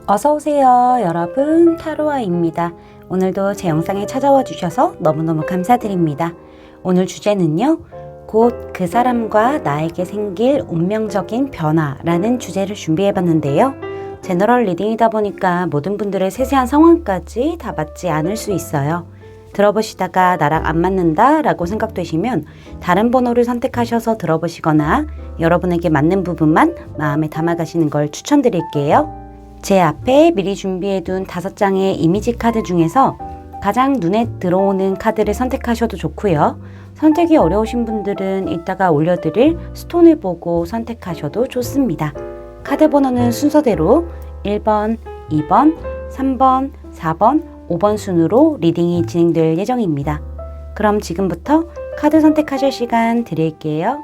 어서오세요 여러분, 타로아입니다. 오늘도 제 영상에 찾아와 주셔서 너무너무 감사드립니다. 오늘 주제는요, 곧 그 사람과 나에게 생길 운명적인 변화라는 주제를 준비해봤는데요. 제너럴 리딩이다 보니까 모든 분들의 세세한 상황까지 다 맞지 않을 수 있어요. 들어보시다가 나랑 안 맞는다 라고 생각되시면 다른 번호를 선택하셔서 들어보시거나 여러분에게 맞는 부분만 마음에 담아가시는 걸 추천드릴게요. 제 앞에 미리 준비해둔 5장의 이미지 카드 중에서 가장 눈에 들어오는 카드를 선택하셔도 좋고요. 선택이 어려우신 분들은 이따가 올려드릴 스톤을 보고 선택하셔도 좋습니다. 카드 번호는 순서대로 1번, 2번, 3번, 4번, 5번 순으로 리딩이 진행될 예정입니다. 그럼 지금부터 카드 선택하실 시간 드릴게요.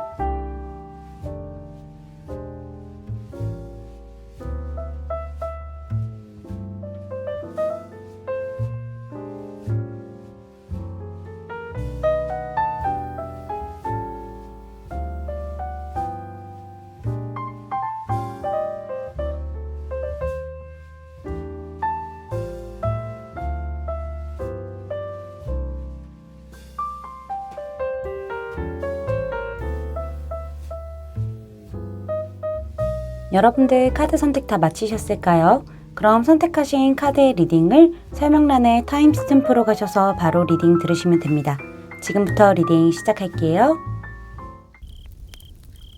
여러분들 카드 선택 다 마치셨을까요? 그럼 선택하신 카드의 리딩을 설명란에 타임스탬프로 가셔서 바로 리딩 들으시면 됩니다. 지금부터 리딩 시작할게요.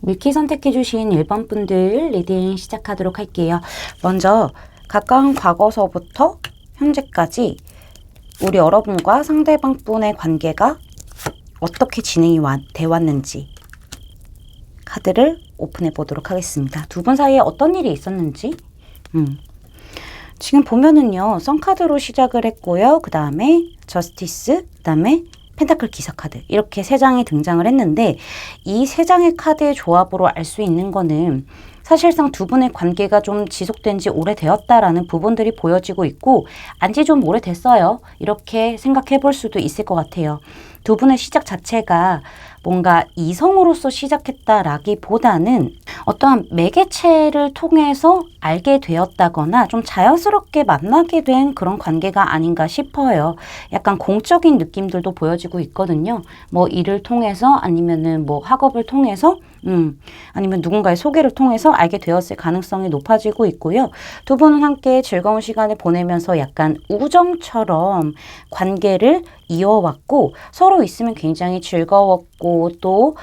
밀키 선택해주신 1번 분들 리딩 시작하도록 할게요. 먼저 가까운 과거서부터 현재까지 우리 여러분과 상대방 분의 관계가 어떻게 진행이 돼 왔는지 카드를 오픈해 보도록 하겠습니다. 두 분 사이에 어떤 일이 있었는지 지금 보면은요, 선카드로 시작을 했고요. 그 다음에 저스티스, 그 다음에 펜타클 기사 카드, 이렇게 3장이 등장을 했는데 이 3장의 카드의 조합으로 알 수 있는 거는 사실상 두 분의 관계가 좀 지속된 지 오래되었다라는 부분들이 보여지고 있고, 안지 좀 오래됐어요, 이렇게 생각해 볼 수도 있을 것 같아요. 두 분의 시작 자체가 뭔가 이성으로서 시작했다라기보다는 어떠한 매개체를 통해서 알게 되었다거나 좀 자연스럽게 만나게 된 그런 관계가 아닌가 싶어요. 약간 공적인 느낌들도 보여지고 있거든요. 뭐 일을 통해서, 아니면은 뭐 학업을 통해서, 아니면 누군가의 소개를 통해서 알게 되었을 가능성이 높아지고 있고요. 두 분은 함께 즐거운 시간을 보내면서 약간 우정처럼 관계를 이어왔고, 서로 있으면 굉장히 즐거웠고 또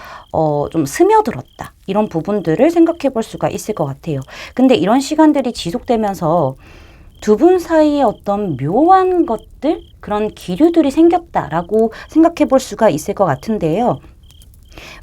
좀 스며들었다, 이런 부분들을 생각해 볼 수가 있을 것 같아요. 근데 이런 시간들이 지속되면서 두 분 사이에 어떤 묘한 것들, 그런 기류들이 생겼다라고 생각해 볼 수가 있을 것 같은데요.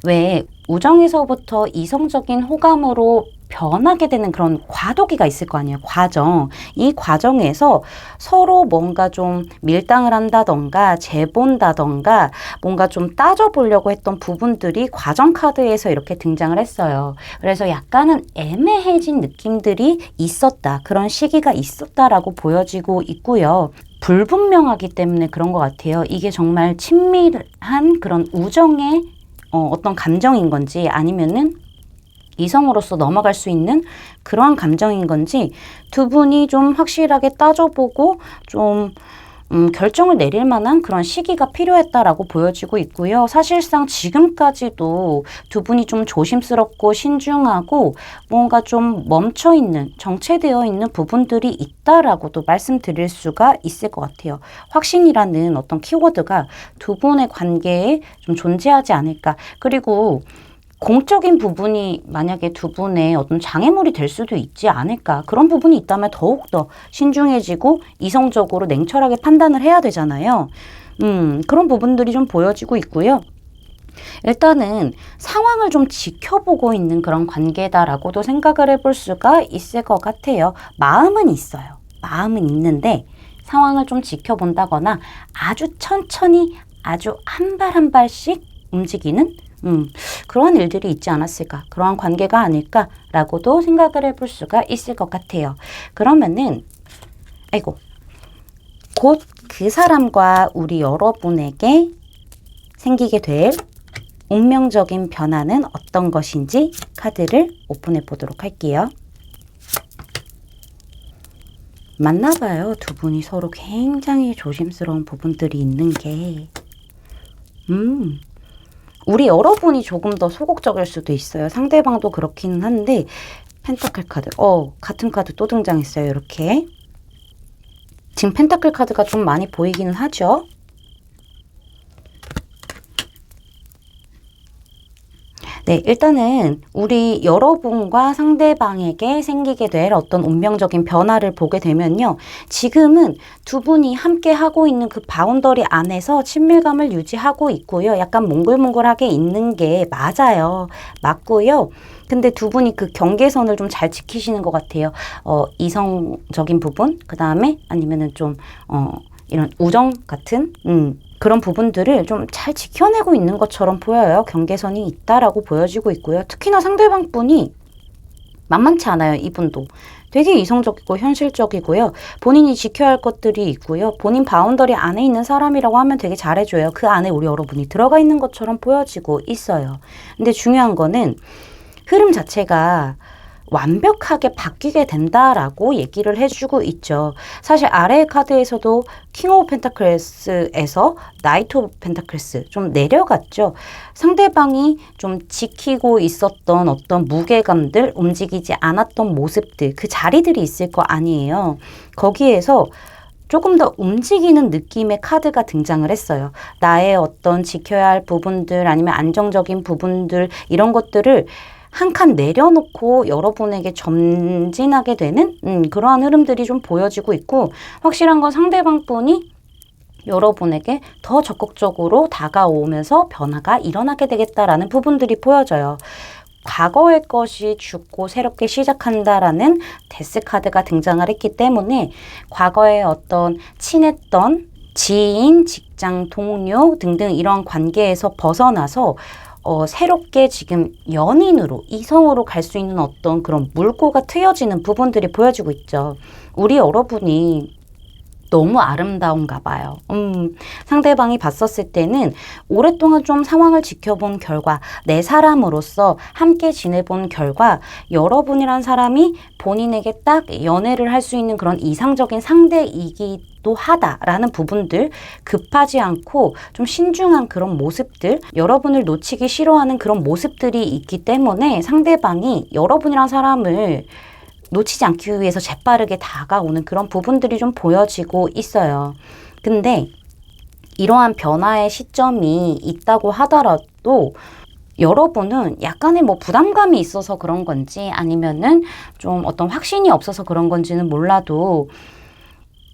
왜 우정에서부터 이성적인 호감으로 변하게 되는 그런 과도기가 있을 거 아니에요. 과정. 이 과정에서 서로 뭔가 좀 밀당을 한다던가 재본다던가 뭔가 좀 따져보려고 했던 부분들이 과정 카드에서 이렇게 등장을 했어요. 그래서 약간은 애매해진 느낌들이 있었다, 그런 시기가 있었다라고 보여지고 있고요. 불분명하기 때문에 그런 것 같아요. 이게 정말 친밀한 그런 우정의 어떤 감정인 건지, 아니면은 이성으로서 넘어갈 수 있는 그러한 감정인 건지 두 분이 좀 확실하게 따져보고 좀 결정을 내릴 만한 그런 시기가 필요했다라고 보여지고 있고요. 사실상 지금까지도 두 분이 좀 조심스럽고 신중하고 뭔가 좀 멈춰있는, 정체되어 있는 부분들이 있다라고도 말씀드릴 수가 있을 것 같아요. 확신이라는 어떤 키워드가 두 분의 관계에 좀 존재하지 않을까. 그리고 공적인 부분이 만약에 두 분의 어떤 장애물이 될 수도 있지 않을까. 그런 부분이 있다면 더욱더 신중해지고 이성적으로 냉철하게 판단을 해야 되잖아요. 그런 부분들이 좀 보여지고 있고요. 일단은 상황을 좀 지켜보고 있는 그런 관계다라고도 생각을 해볼 수가 있을 것 같아요. 마음은 있어요. 마음은 있는데 상황을 좀 지켜본다거나 아주 천천히, 아주 한 발 한 발씩 움직이는 그런 일들이 있지 않았을까, 그러한 관계가 아닐까라고도 생각을 해볼 수가 있을 것 같아요. 그러면은 곧 그 사람과 우리 여러분에게 생기게 될 운명적인 변화는 어떤 것인지 카드를 오픈해 보도록 할게요. 맞나 봐요. 두 분이 서로 굉장히 조심스러운 부분들이 있는 게. 우리 여러분이 조금 더 소극적일 수도 있어요. 상대방도 그렇기는 한데 펜타클 카드. 같은 카드 또 등장했어요. 이렇게. 지금 펜타클 카드가 좀 많이 보이기는 하죠. 네, 일단은 우리 여러분과 상대방에게 생기게 될 어떤 운명적인 변화를 보게 되면요. 지금은 두 분이 함께 하고 있는 그 바운더리 안에서 친밀감을 유지하고 있고요. 약간 몽글몽글하게 있는 게 맞아요. 맞고요. 근데 두 분이 그 경계선을 좀 잘 지키시는 것 같아요. 이성적인 부분, 그 다음에 아니면은 좀, 이런 우정 같은, 그런 부분들을 좀 잘 지켜내고 있는 것처럼 보여요. 경계선이 있다라고 보여지고 있고요. 특히나 상대방 분이 만만치 않아요. 이분도. 되게 이성적이고 현실적이고요. 본인이 지켜야 할 것들이 있고요. 본인 바운더리 안에 있는 사람이라고 하면 되게 잘해줘요. 그 안에 우리 여러분이 들어가 있는 것처럼 보여지고 있어요. 근데 중요한 거는 흐름 자체가 완벽하게 바뀌게 된다라고 얘기를 해주고 있죠. 사실 아래의 카드에서도 킹 오브 펜타클스에서 나이트 오브 펜타클스 좀 내려갔죠. 상대방이 좀 지키고 있었던 어떤 무게감들, 움직이지 않았던 모습들, 그 자리들이 있을 거 아니에요. 거기에서 조금 더 움직이는 느낌의 카드가 등장을 했어요. 나의 어떤 지켜야 할 부분들 아니면 안정적인 부분들 이런 것들을 한 칸 내려놓고 여러분에게 전진하게 되는 그러한 흐름들이 좀 보여지고 있고 확실한 건 상대방 분이 여러분에게 더 적극적으로 다가오면서 변화가 일어나게 되겠다라는 부분들이 보여져요. 과거의 것이 죽고 새롭게 시작한다라는 데스 카드가 등장을 했기 때문에 과거의 어떤 친했던 지인, 직장 동료 등등 이런 관계에서 벗어나서 새롭게 지금 연인으로, 이성으로 갈 수 있는 어떤 그런 물꼬가 트여지는 부분들이 보여지고 있죠. 우리 여러분이 너무 아름다운가 봐요. 상대방이 봤었을 때는 오랫동안 좀 상황을 지켜본 결과, 내 사람으로서 함께 지내본 결과 여러분이란 사람이 본인에게 딱 연애를 할 수 있는 그런 이상적인 상대이기도 하다라는 부분들, 급하지 않고 좀 신중한 그런 모습들, 여러분을 놓치기 싫어하는 그런 모습들이 있기 때문에 상대방이 여러분이란 사람을 놓치지 않기 위해서 재빠르게 다가오는 그런 부분들이 좀 보여지고 있어요. 근데 이러한 변화의 시점이 있다고 하더라도 여러분은 약간의 뭐 부담감이 있어서 그런 건지 아니면은 좀 어떤 확신이 없어서 그런 건지는 몰라도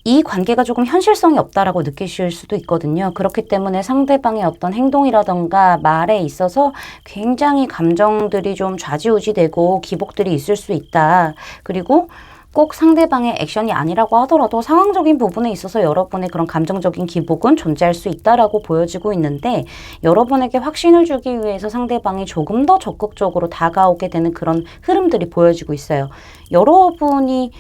이 관계가 조금 현실성이 없다라고 느끼실 수도 있거든요. 그렇기 때문에 상대방의 어떤 행동이라던가 말에 있어서 굉장히 감정들이 좀 좌지우지되고 기복들이 있을 수 있다. 그리고 꼭 상대방의 액션이 아니라고 하더라도 상황적인 부분에 있어서 여러분의 그런 감정적인 기복은 존재할 수 있다라고 보여지고 있는데 여러분에게 확신을 주기 위해서 상대방이 조금 더 적극적으로 다가오게 되는 그런 흐름들이 보여지고 있어요. 여러분이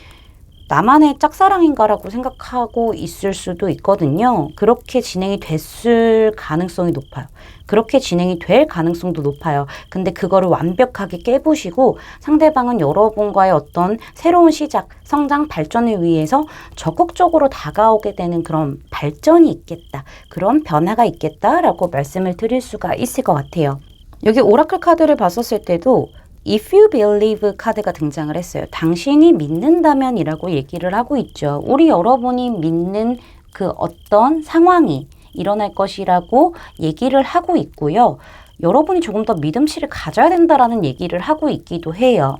나만의 짝사랑인가라고 생각하고 있을 수도 있거든요. 그렇게 진행이 됐을 가능성이 높아요. 그렇게 진행이 될 가능성도 높아요. 근데 그거를 완벽하게 깨부시고 상대방은 여러분과의 어떤 새로운 시작, 성장, 발전을 위해서 적극적으로 다가오게 되는 그런 발전이 있겠다. 그런 변화가 있겠다라고 말씀을 드릴 수가 있을 것 같아요. 여기 오라클 카드를 봤었을 때도 If you believe 카드가 등장을 했어요. 당신이 믿는다면 이라고 얘기를 하고 있죠. 우리 여러분이 믿는 그 어떤 상황이 일어날 것이라고 얘기를 하고 있고요. 여러분이 조금 더 믿음치를 가져야 된다라는 얘기를 하고 있기도 해요.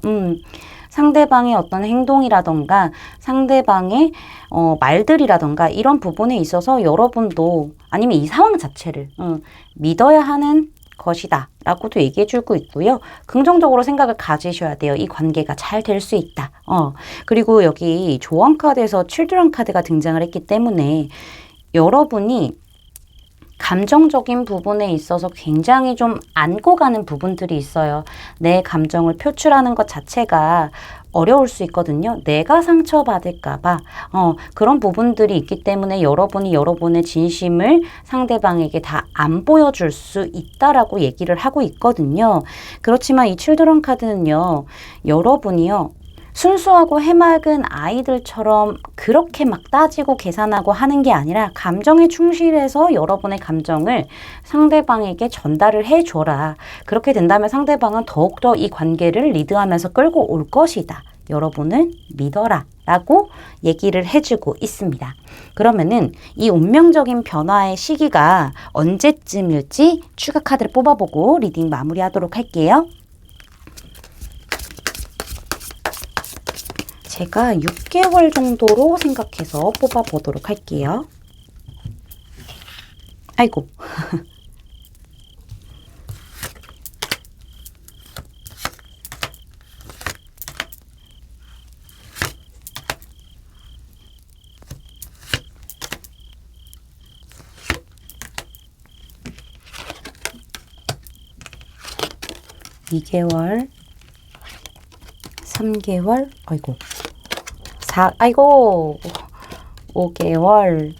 상대방의 어떤 행동이라던가 상대방의 말들이라던가 이런 부분에 있어서 여러분도 아니면 이 상황 자체를 믿어야 하는 것이다 라고도 얘기해 주고 있고요. 긍정적으로 생각을 가지셔야 돼요. 이 관계가 잘 될 수 있다. 그리고 여기 조언 카드에서 칠드런 카드가 등장을 했기 때문에 여러분이 감정적인 부분에 있어서 굉장히 좀 안고 가는 부분들이 있어요. 내 감정을 표출하는 것 자체가 어려울 수 있거든요. 내가 상처받을까봐 그런 부분들이 있기 때문에 여러분이 여러분의 진심을 상대방에게 다 안 보여줄 수 있다라고 얘기를 하고 있거든요. 그렇지만 이 칠드런 카드는요. 여러분이요. 순수하고 해맑은 아이들처럼 그렇게 막 따지고 계산하고 하는 게 아니라 감정에 충실해서 여러분의 감정을 상대방에게 전달을 해줘라. 그렇게 된다면 상대방은 더욱더 이 관계를 리드하면서 끌고 올 것이다. 여러분을 믿어라 라고 얘기를 해주고 있습니다. 그러면은 이 운명적인 변화의 시기가 언제쯤일지 추가 카드를 뽑아보고 리딩 마무리하도록 할게요. 제가 6개월 정도로 생각해서 뽑아보도록 할게요. 아이고. 2개월, 3개월, 아이고, 5개월,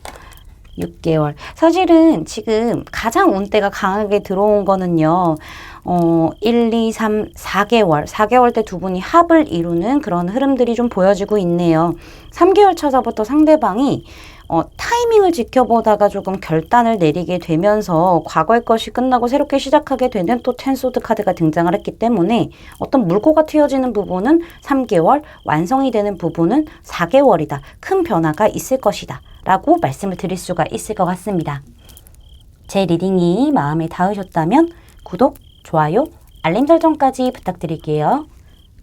6개월. 사실은 지금 가장 운대가 강하게 들어온 거는요, 1, 2, 3, 4개월. 4개월 때 두 분이 합을 이루는 그런 흐름들이 좀 보여지고 있네요. 3개월 차서부터 상대방이 타이밍을 지켜보다가 조금 결단을 내리게 되면서 과거의 것이 끝나고 새롭게 시작하게 되는 또 텐소드 카드가 등장을 했기 때문에 어떤 물꼬가 트여지는 부분은 3개월, 완성이 되는 부분은 4개월이다. 큰 변화가 있을 것이다. 라고 말씀을 드릴 수가 있을 것 같습니다. 제 리딩이 마음에 닿으셨다면 구독, 좋아요, 알림 설정까지 부탁드릴게요.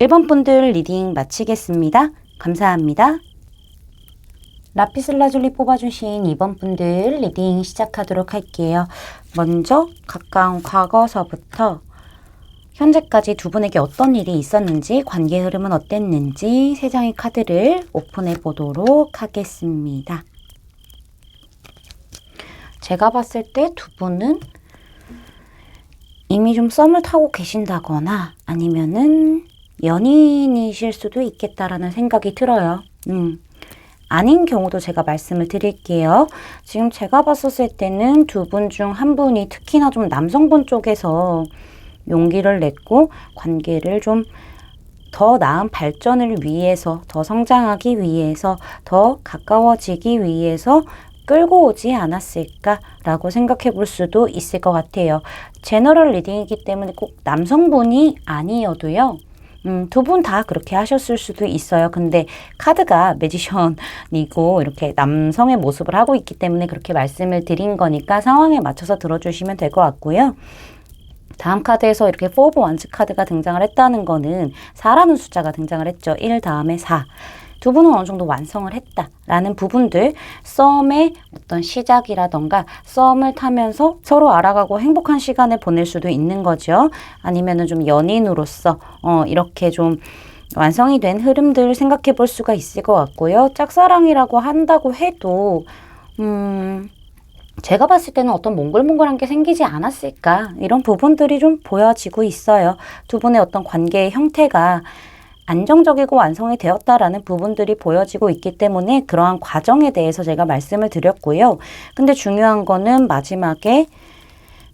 1번 분들 리딩 마치겠습니다. 감사합니다. 라피슬라줄리 뽑아주신 2번 분들 리딩 시작하도록 할게요. 먼저 가까운 과거서부터 현재까지 두 분에게 어떤 일이 있었는지, 관계 흐름은 어땠는지 3장의 카드를 오픈해 보도록 하겠습니다. 제가 봤을 때 두 분은 이미 좀 썸을 타고 계신다거나 아니면은 연인이실 수도 있겠다라는 생각이 들어요. 아닌 경우도 제가 말씀을 드릴게요. 지금 제가 봤었을 때는 두 분 중 한 분이 특히나 좀 남성분 쪽에서 용기를 냈고 관계를 좀 더 나은 발전을 위해서, 더 성장하기 위해서, 더 가까워지기 위해서 끌고 오지 않았을까라고 생각해 볼 수도 있을 것 같아요. 제너럴 리딩이기 때문에 꼭 남성분이 아니어도요. 두 분 다 그렇게 하셨을 수도 있어요. 근데 카드가 매지션이고 이렇게 남성의 모습을 하고 있기 때문에 그렇게 말씀을 드린 거니까 상황에 맞춰서 들어주시면 될 것 같고요. 다음 카드에서 이렇게 4 오브 원즈 카드가 등장을 했다는 거는 4라는 숫자가 등장을 했죠. 1 다음에 4. 두 분은 어느 정도 완성을 했다라는 부분들, 썸의 어떤 시작이라던가 썸을 타면서 서로 알아가고 행복한 시간을 보낼 수도 있는 거죠. 아니면은 좀 연인으로서 이렇게 좀 완성이 된 흐름들 생각해 볼 수가 있을 것 같고요. 짝사랑이라고 한다고 해도 제가 봤을 때는 어떤 몽글몽글한 게 생기지 않았을까, 이런 부분들이 좀 보여지고 있어요. 두 분의 어떤 관계의 형태가 안정적이고 완성이 되었다라는 부분들이 보여지고 있기 때문에 그러한 과정에 대해서 제가 말씀을 드렸고요. 근데 중요한 거는 마지막에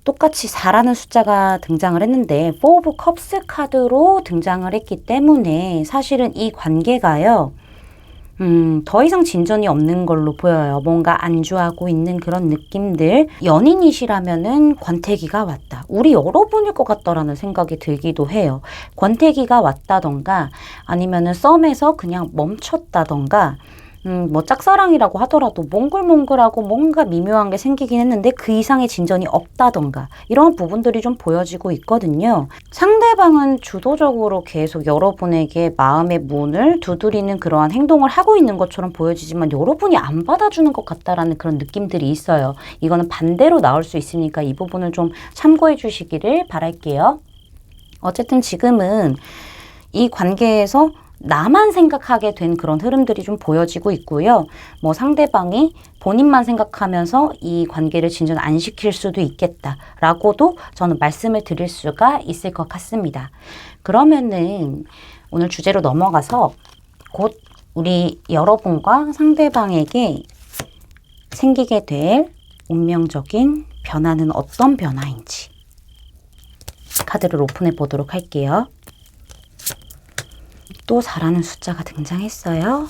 똑같이 4라는 숫자가 등장을 했는데 4 오브 컵스 카드로 등장을 했기 때문에 사실은 이 관계가요. 더 이상 진전이 없는 걸로 보여요. 뭔가 안주하고 있는 그런 느낌들. 연인이시라면은 권태기가 왔다. 우리 여러분일 것 같다라는 생각이 들기도 해요. 권태기가 왔다던가 아니면은 썸에서 그냥 멈췄다던가 뭐 짝사랑이라고 하더라도 몽글몽글하고 뭔가 미묘한 게 생기긴 했는데 그 이상의 진전이 없다던가 이런 부분들이 좀 보여지고 있거든요. 상대방은 주도적으로 계속 여러분에게 마음의 문을 두드리는 그러한 행동을 하고 있는 것처럼 보여지지만 여러분이 안 받아주는 것 같다라는 그런 느낌들이 있어요. 이거는 반대로 나올 수 있으니까 이 부분을 좀 참고해 주시기를 바랄게요. 어쨌든 지금은 이 관계에서 나만 생각하게 된 그런 흐름들이 좀 보여지고 있고요. 뭐 상대방이 본인만 생각하면서 이 관계를 진전 안 시킬 수도 있겠다라고도 저는 말씀을 드릴 수가 있을 것 같습니다. 그러면은 오늘 주제로 넘어가서 곧 우리 여러분과 상대방에게 생기게 될 운명적인 변화는 어떤 변화인지 카드를 오픈해 보도록 할게요. 또 4라는 숫자가 등장했어요.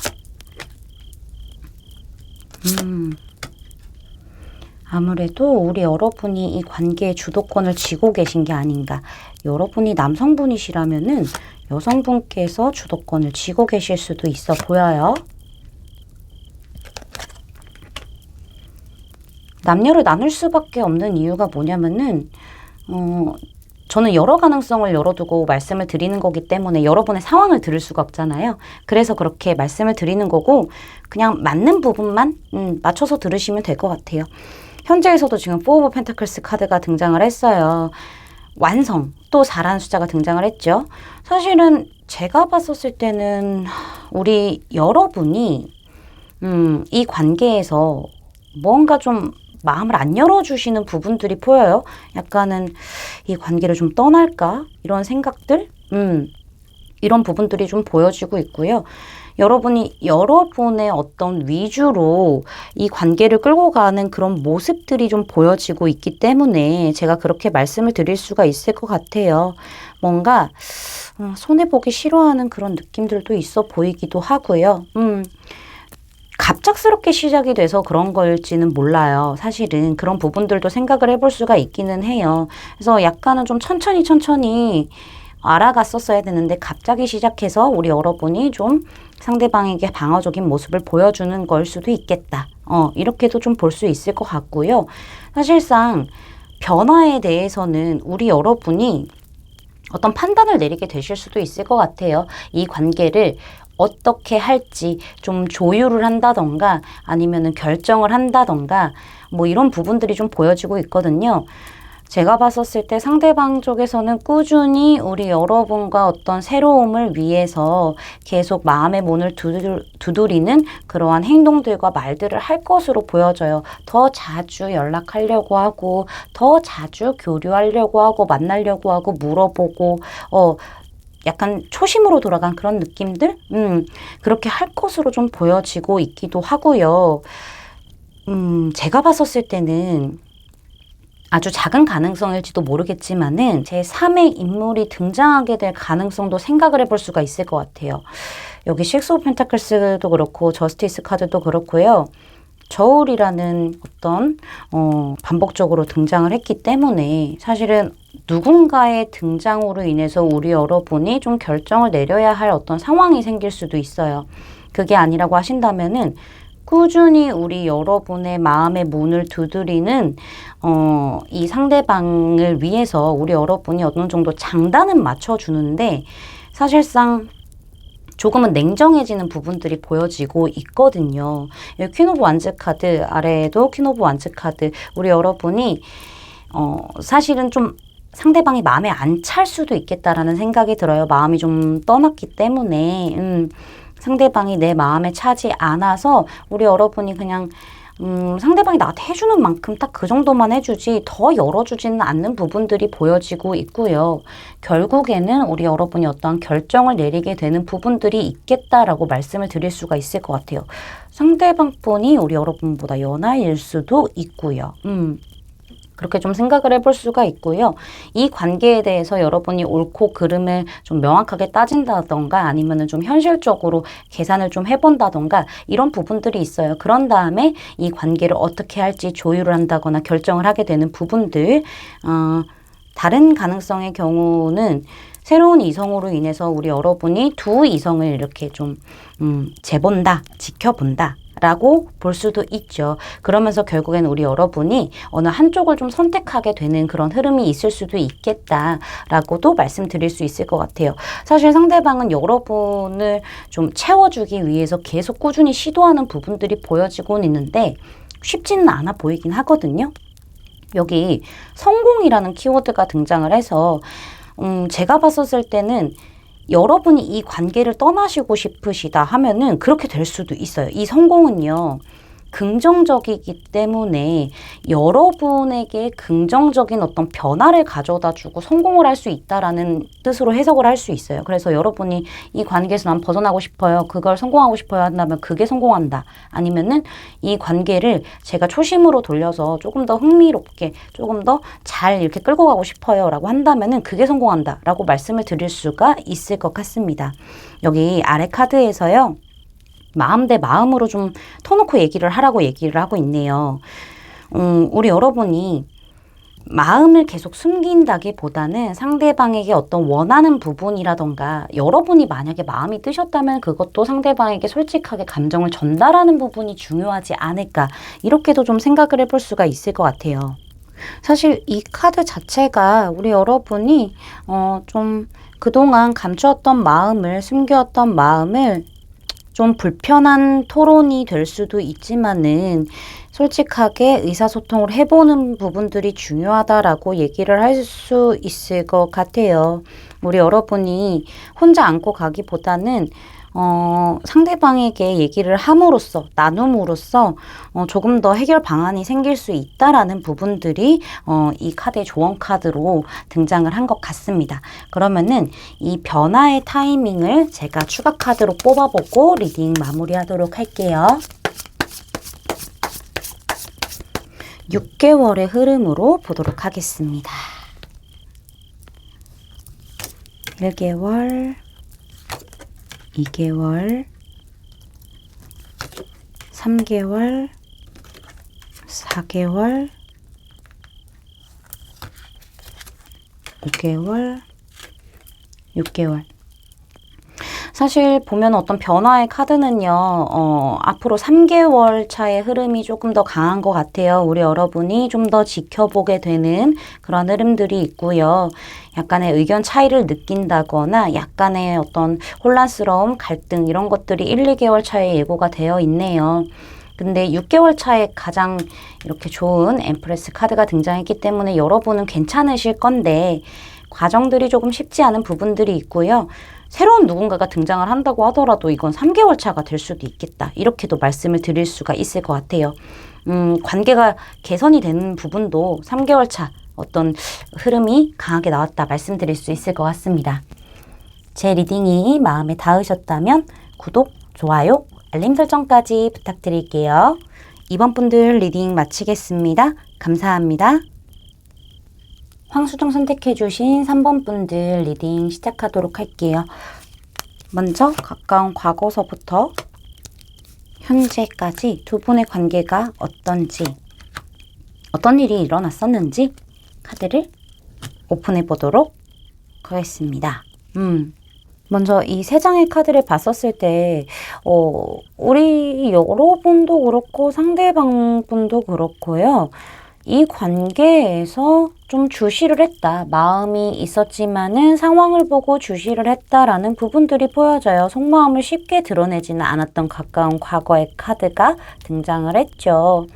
아무래도 우리 여러분이 이 관계의 주도권을 쥐고 계신 게 아닌가. 여러분이 남성분이시라면은 여성분께서 주도권을 쥐고 계실 수도 있어 보여요. 남녀를 나눌 수밖에 없는 이유가 뭐냐면은 저는 여러 가능성을 열어두고 말씀을 드리는 거기 때문에 여러분의 상황을 들을 수가 없잖아요. 그래서 그렇게 말씀을 드리는 거고 그냥 맞는 부분만 맞춰서 들으시면 될 것 같아요. 현재에서도 지금 4 오브 펜타클스 카드가 등장을 했어요. 완성, 또 4라는 숫자가 등장을 했죠. 사실은 제가 봤었을 때는 우리 여러분이 이 관계에서 뭔가 좀 마음을 안 열어주시는 부분들이 보여요. 약간은 이 관계를 좀 떠날까? 이런 생각들? 이런 부분들이 좀 보여지고 있고요. 여러분이 여러분의 어떤 위주로 이 관계를 끌고 가는 그런 모습들이 좀 보여지고 있기 때문에 제가 그렇게 말씀을 드릴 수가 있을 것 같아요. 뭔가 손해보기 싫어하는 그런 느낌들도 있어 보이기도 하고요. 갑작스럽게 시작이 돼서 그런 걸지는 몰라요. 사실은 그런 부분들도 생각을 해볼 수가 있기는 해요. 그래서 약간은 좀 천천히 알아갔었어야 되는데 갑자기 시작해서 우리 여러분이 좀 상대방에게 방어적인 모습을 보여주는 걸 수도 있겠다. 이렇게도 좀 볼 수 있을 것 같고요. 사실상 변화에 대해서는 우리 여러분이 어떤 판단을 내리게 되실 수도 있을 것 같아요. 이 관계를 어떻게 할지 좀 조율을 한다던가 아니면은 결정을 한다던가 뭐 이런 부분들이 좀 보여지고 있거든요. 제가 봤었을 때 상대방 쪽에서는 꾸준히 우리 여러분과 어떤 새로움을 위해서 계속 마음의 문을 두드리는 그러한 행동들과 말들을 할 것으로 보여져요. 더 자주 연락하려고 하고 더 자주 교류하려고 하고 만나려고 하고 물어보고 약간 초심으로 돌아간 그런 느낌들? 그렇게 할 것으로 좀 보여지고 있기도 하고요. 제가 봤었을 때는 아주 작은 가능성일지도 모르겠지만은 제 3의 인물이 등장하게 될 가능성도 생각을 해볼 수가 있을 것 같아요. 여기 6 오브 펜타클스도 그렇고 저스티스 카드도 그렇고요. 저울이라는 어떤 반복적으로 등장을 했기 때문에 사실은 누군가의 등장으로 인해서 우리 여러분이 좀 결정을 내려야 할 어떤 상황이 생길 수도 있어요. 그게 아니라고 하신다면은 꾸준히 우리 여러분의 마음의 문을 두드리는 이 상대방을 위해서 우리 여러분이 어느 정도 장단은 맞춰주는데 사실상 조금은 냉정해지는 부분들이 보여지고 있거든요. 퀸 오브 완즈 카드 아래에도 퀸 오브 완즈 카드 우리 여러분이 사실은 좀 상대방이 마음에 안 찰 수도 있겠다라는 생각이 들어요. 마음이 좀 떠났기 때문에 상대방이 내 마음에 차지 않아서 우리 여러분이 그냥 상대방이 나한테 해주는 만큼 딱 그 정도만 해주지 더 열어주지는 않는 부분들이 보여지고 있고요. 결국에는 우리 여러분이 어떠한 결정을 내리게 되는 부분들이 있겠다라고 말씀을 드릴 수가 있을 것 같아요. 상대방 분이 우리 여러분보다 연하일 수도 있고요. 그렇게 좀 생각을 해볼 수가 있고요. 이 관계에 대해서 여러분이 옳고 그름을 좀 명확하게 따진다던가 아니면은 좀 현실적으로 계산을 좀 해본다던가 이런 부분들이 있어요. 그런 다음에 이 관계를 어떻게 할지 조율을 한다거나 결정을 하게 되는 부분들, 다른 가능성의 경우는 새로운 이성으로 인해서 우리 여러분이 두 이성을 이렇게 좀 재본다, 지켜본다 라고 볼 수도 있죠. 그러면서 결국엔 우리 여러분이 어느 한쪽을 좀 선택하게 되는 그런 흐름이 있을 수도 있겠다라고도 말씀드릴 수 있을 것 같아요. 사실 상대방은 여러분을 좀 채워주기 위해서 계속 꾸준히 시도하는 부분들이 보여지곤 있는데 쉽지는 않아 보이긴 하거든요. 여기 성공이라는 키워드가 등장을 해서 제가 봤었을 때는 여러분이 이 관계를 떠나시고 싶으시다 하면은 그렇게 될 수도 있어요. 이 성공은요. 긍정적이기 때문에 여러분에게 긍정적인 어떤 변화를 가져다 주고 성공을 할 수 있다라는 뜻으로 해석을 할 수 있어요. 그래서 여러분이 이 관계에서 난 벗어나고 싶어요. 그걸 성공하고 싶어요 한다면 그게 성공한다. 아니면은 이 관계를 제가 초심으로 돌려서 조금 더 흥미롭게 조금 더 잘 이렇게 끌고 가고 싶어요 라고 한다면은 그게 성공한다 라고 말씀을 드릴 수가 있을 것 같습니다. 여기 아래 카드에서요. 마음 대 마음으로 좀 터놓고 얘기를 하라고 얘기를 하고 있네요. 우리 여러분이 마음을 계속 숨긴다기보다는 상대방에게 어떤 원하는 부분이라던가 여러분이 만약에 마음이 뜨셨다면 그것도 상대방에게 솔직하게 감정을 전달하는 부분이 중요하지 않을까 이렇게도 좀 생각을 해볼 수가 있을 것 같아요. 사실 이 카드 자체가 우리 여러분이 좀 그동안 감추었던 마음을 숨겼던 마음을 좀 불편한 토론이 될 수도 있지만은 솔직하게 의사소통을 해보는 부분들이 중요하다라고 얘기를 할 수 있을 것 같아요. 우리 여러분이 혼자 안고 가기보다는 상대방에게 얘기를 함으로써, 나눔으로써 조금 더 해결 방안이 생길 수 있다라는 부분들이 이 카드의 조언 카드로 등장을 한 것 같습니다. 그러면은 이 변화의 타이밍을 제가 추가 카드로 뽑아보고 리딩 마무리하도록 할게요. 6개월의 흐름으로 보도록 하겠습니다. 1개월 2개월, 3개월, 4개월, 5개월, 6개월. 사실 보면 어떤 변화의 카드는요, 앞으로 3개월 차의 흐름이 조금 더 강한 것 같아요. 우리 여러분이 좀 더 지켜보게 되는 그런 흐름들이 있고요. 약간의 의견 차이를 느낀다거나 약간의 어떤 혼란스러움, 갈등 이런 것들이 1, 2개월 차에 예고가 되어 있네요. 근데 6개월 차에 가장 이렇게 좋은 엠프레스 카드가 등장했기 때문에 여러분은 괜찮으실 건데 과정들이 조금 쉽지 않은 부분들이 있고요. 새로운 누군가가 등장을 한다고 하더라도 이건 3개월 차가 될 수도 있겠다. 이렇게도 말씀을 드릴 수가 있을 것 같아요. 관계가 개선이 되는 부분도 3개월 차 어떤 흐름이 강하게 나왔다 말씀드릴 수 있을 것 같습니다. 제 리딩이 마음에 닿으셨다면 구독, 좋아요, 알림 설정까지 부탁드릴게요. 이번 분들 리딩 마치겠습니다. 감사합니다. 황수정 선택해주신 3번 분들 리딩 시작하도록 할게요. 먼저 가까운 과거서부터 현재까지 두 분의 관계가 어떤지, 어떤 일이 일어났었는지 카드를 오픈해 보도록 하겠습니다. 먼저 이 세 장의 카드를 봤었을 때 우리 여러분도 그렇고 상대방 분도 그렇고요. 이 관계에서 좀 주시를 했다. 마음이 있었지만은 상황을 보고 주시를 했다라는 부분들이 보여져요. 속마음을 쉽게 드러내지는 않았던 가까운 과거의 카드가 등장을 했죠.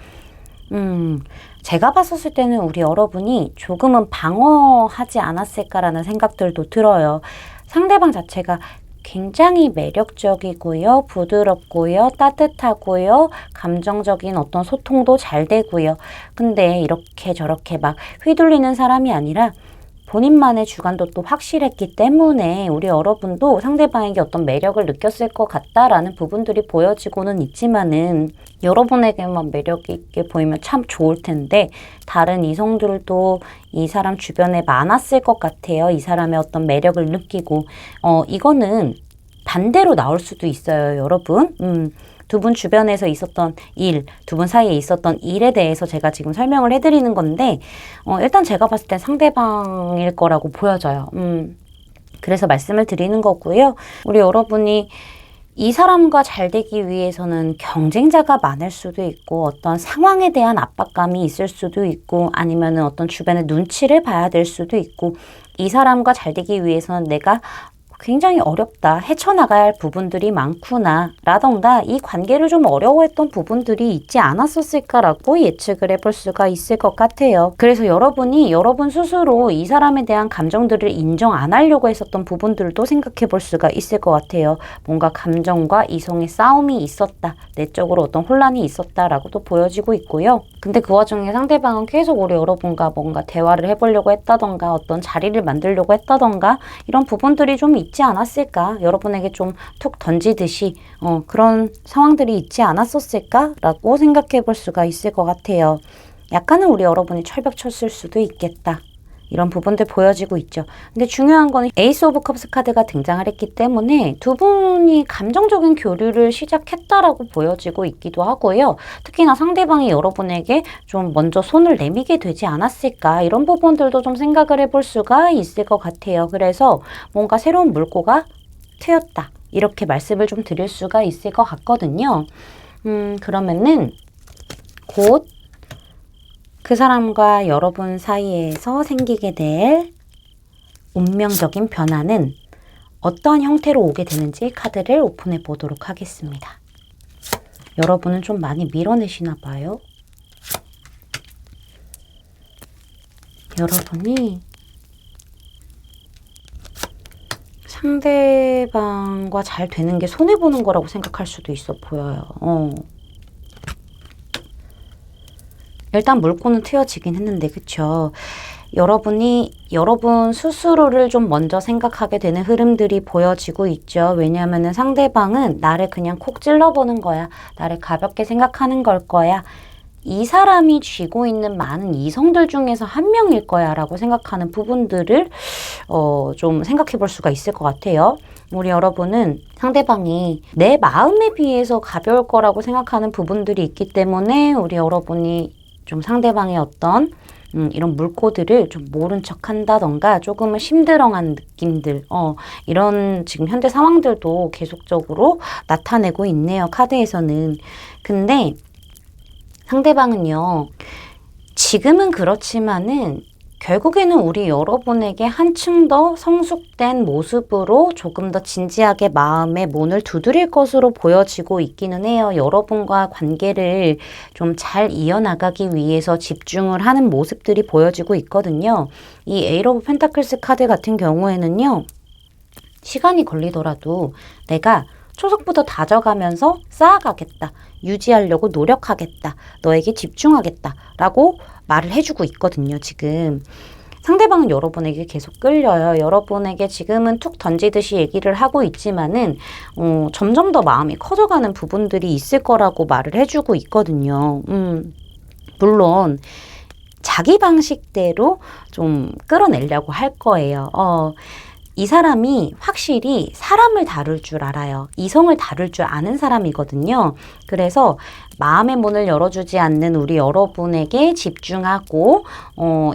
제가 봤었을 때는 우리 여러분이 조금은 방어하지 않았을까라는 생각들도 들어요. 상대방 자체가 굉장히 매력적이고요. 부드럽고요. 따뜻하고요. 감정적인 어떤 소통도 잘 되고요. 근데 이렇게 저렇게 막 휘둘리는 사람이 아니라 본인만의 주관도 또 확실했기 때문에 우리 여러분도 상대방에게 어떤 매력을 느꼈을 것 같다라는 부분들이 보여지고는 있지만은 여러분에게만 매력 있게 보이면 참 좋을 텐데 다른 이성들도 이 사람 주변에 많았을 것 같아요. 이 사람의 어떤 매력을 느끼고 이거는 반대로 나올 수도 있어요, 여러분. 두 분 주변에서 있었던 일, 두 분 사이에 있었던 일에 대해서 제가 지금 설명을 해드리는 건데 일단 제가 봤을 때 상대방일 거라고 보여져요. 그래서 말씀을 드리는 거고요. 우리 여러분이 이 사람과 잘 되기 위해서는 경쟁자가 많을 수도 있고 어떤 상황에 대한 압박감이 있을 수도 있고 아니면은 어떤 주변의 눈치를 봐야 될 수도 있고 이 사람과 잘 되기 위해서는 내가 굉장히 어렵다, 헤쳐나가야 할 부분들이 많구나 라던가 이 관계를 좀 어려워했던 부분들이 있지 않았었을까라고 예측을 해볼 수가 있을 것 같아요. 그래서 여러분이 여러분 스스로 이 사람에 대한 감정들을 인정 안 하려고 했었던 부분들도 생각해 볼 수가 있을 것 같아요. 뭔가 감정과 이성의 싸움이 있었다, 내적으로 어떤 혼란이 있었다라고도 보여지고 있고요. 근데 그 와중에 상대방은 계속 우리 여러분과 뭔가 대화를 해보려고 했다던가 어떤 자리를 만들려고 했다던가 이런 부분들이 좀 있지 않았을까? 여러분에게 좀 툭 던지듯이 그런 상황들이 있지 않았었을까라고 생각해 볼 수가 있을 것 같아요. 약간은 우리 여러분이 철벽 쳤을 수도 있겠다. 이런 부분들 보여지고 있죠. 근데 중요한 거는 에이스 오브 컵스 카드가 등장을 했기 때문에 두 분이 감정적인 교류를 시작했다라고 보여지고 있기도 하고요. 특히나 상대방이 여러분에게 좀 먼저 손을 내미게 되지 않았을까, 이런 부분들도 좀 생각을 해볼 수가 있을 것 같아요. 그래서 뭔가 새로운 물꼬가 트였다, 이렇게 말씀을 좀 드릴 수가 있을 것 같거든요. 그러면은 곧 그 사람과 여러분 사이에서 생기게 될 운명적인 변화는 어떤 형태로 오게 되는지 카드를 오픈해 보도록 하겠습니다. 여러분은 좀 많이 밀어내시나 봐요. 여러분이 상대방과 잘 되는 게 손해보는 거라고 생각할 수도 있어 보여요. 일단 물꼬는 트여지긴 했는데, 그쵸? 여러분이 여러분 스스로를 좀 먼저 생각하게 되는 흐름들이 보여지고 있죠. 왜냐하면 상대방은 나를 그냥 콕 찔러보는 거야. 나를 가볍게 생각하는 걸 거야. 이 사람이 쥐고 있는 많은 이성들 중에서 한 명일 거야 라고 생각하는 부분들을 좀 생각해 볼 수가 있을 것 같아요. 우리 여러분은 상대방이 내 마음에 비해서 가벼울 거라고 생각하는 부분들이 있기 때문에 우리 여러분이 좀 상대방의 어떤 이런 물꼬들을 좀 모른 척 한다던가 조금은 심드렁한 느낌들, 이런 지금 현재 상황들도 계속적으로 나타내고 있네요, 카드에서는. 근데 상대방은요, 지금은 그렇지만은 결국에는 우리 여러분에게 한층 더 성숙된 모습으로 조금 더 진지하게 마음의 문을 두드릴 것으로 보여지고 있기는 해요. 여러분과 관계를 좀 잘 이어나가기 위해서 집중을 하는 모습들이 보여지고 있거든요. 이 에이트 오브 펜타클스 카드 같은 경우에는요, 시간이 걸리더라도 내가 초석부터 다져가면서 쌓아가겠다, 유지하려고 노력하겠다, 너에게 집중하겠다 라고 말을 해주고 있거든요. 지금 상대방은 여러분에게 계속 끌려요. 여러분에게 지금은 툭 던지듯이 얘기를 하고 있지만은 점점 더 마음이 커져가는 부분들이 있을 거라고 말을 해주고 있거든요. 물론 자기 방식대로 좀 끌어내려고 할 거예요. 이 사람이 확실히 사람을 다룰 줄 알아요. 이성을 다룰 줄 아는 사람이거든요. 그래서 마음의 문을 열어주지 않는 우리 여러분에게 집중하고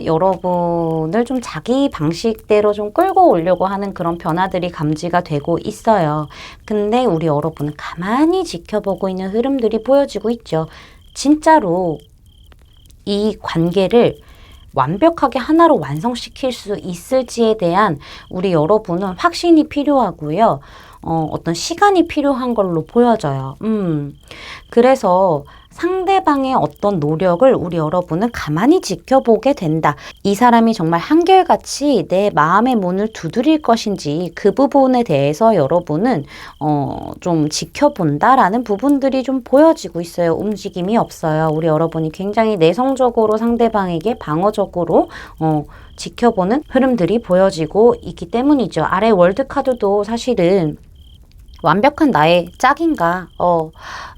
여러분을 좀 자기 방식대로 좀 끌고 오려고 하는 그런 변화들이 감지가 되고 있어요. 근데 우리 여러분은 가만히 지켜보고 있는 흐름들이 보여지고 있죠. 진짜로 이 관계를 완벽하게 하나로 완성시킬 수 있을지에 대한 우리 여러분은 확신이 필요하고요. 어떤 시간이 필요한 걸로 보여져요. 그래서 상대방의 어떤 노력을 우리 여러분은 가만히 지켜보게 된다. 이 사람이 정말 한결같이 내 마음의 문을 두드릴 것인지 그 부분에 대해서 여러분은 좀 지켜본다라는 부분들이 좀 보여지고 있어요. 움직임이 없어요. 우리 여러분이 굉장히 내성적으로 상대방에게 방어적으로 지켜보는 흐름들이 보여지고 있기 때문이죠. 아래 월드 카드도 사실은 완벽한 나의 짝인가?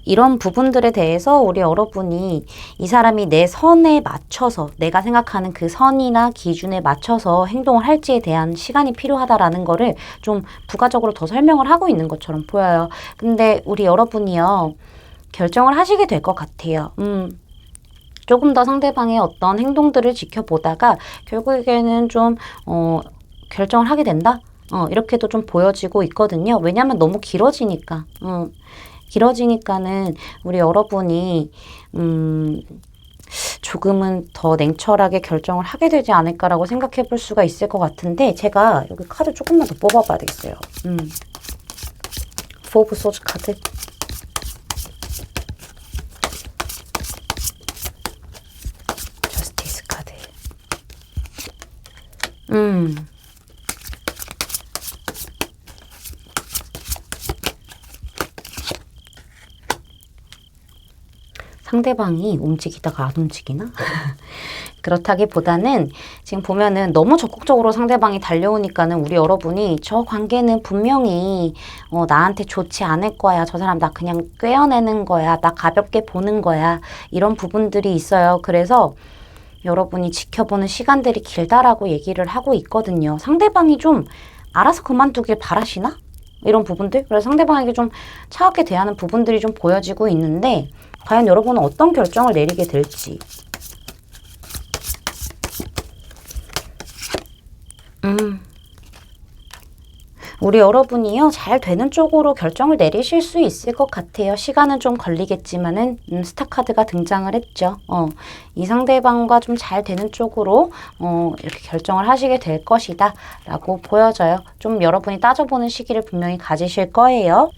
이런 부분들에 대해서 우리 여러분이 이 사람이 내 선에 맞춰서, 내가 생각하는 그 선이나 기준에 맞춰서 행동을 할지에 대한 시간이 필요하다라는 거를 좀 부가적으로 더 설명을 하고 있는 것처럼 보여요. 근데 우리 여러분이요, 결정을 하시게 될 것 같아요. 조금 더 상대방의 어떤 행동들을 지켜보다가 결국에는 좀 결정을 하게 된다? 이렇게도 좀 보여지고 있거든요. 왜냐하면 너무 길어지니까. 길어지니까는 우리 여러분이 조금은 더 냉철하게 결정을 하게 되지 않을까라고 생각해 볼 수가 있을 것 같은데 제가 여기 카드 조금만 더 뽑아봐야 되겠어요. 포 오브 소즈 카드. 저스티스 카드. 상대방이 움직이다가 안 움직이나? 그렇다기보다는 지금 보면은 너무 적극적으로 상대방이 달려오니까는 우리 여러분이 저 관계는 분명히 나한테 좋지 않을 거야. 저 사람 나 그냥 꿰어내는 거야. 나 가볍게 보는 거야. 이런 부분들이 있어요. 그래서 여러분이 지켜보는 시간들이 길다라고 얘기를 하고 있거든요. 상대방이 좀 알아서 그만두길 바라시나? 이런 부분들. 그래서 상대방에게 좀 차갑게 대하는 부분들이 좀 보여지고 있는데 과연 여러분은 어떤 결정을 내리게 될지. 우리 여러분이요, 잘 되는 쪽으로 결정을 내리실 수 있을 것 같아요. 시간은 좀 걸리겠지만은, 스타카드가 등장을 했죠. 이 상대방과 좀 잘 되는 쪽으로, 이렇게 결정을 하시게 될 것이다. 라고 보여져요. 좀 여러분이 따져보는 시기를 분명히 가지실 거예요.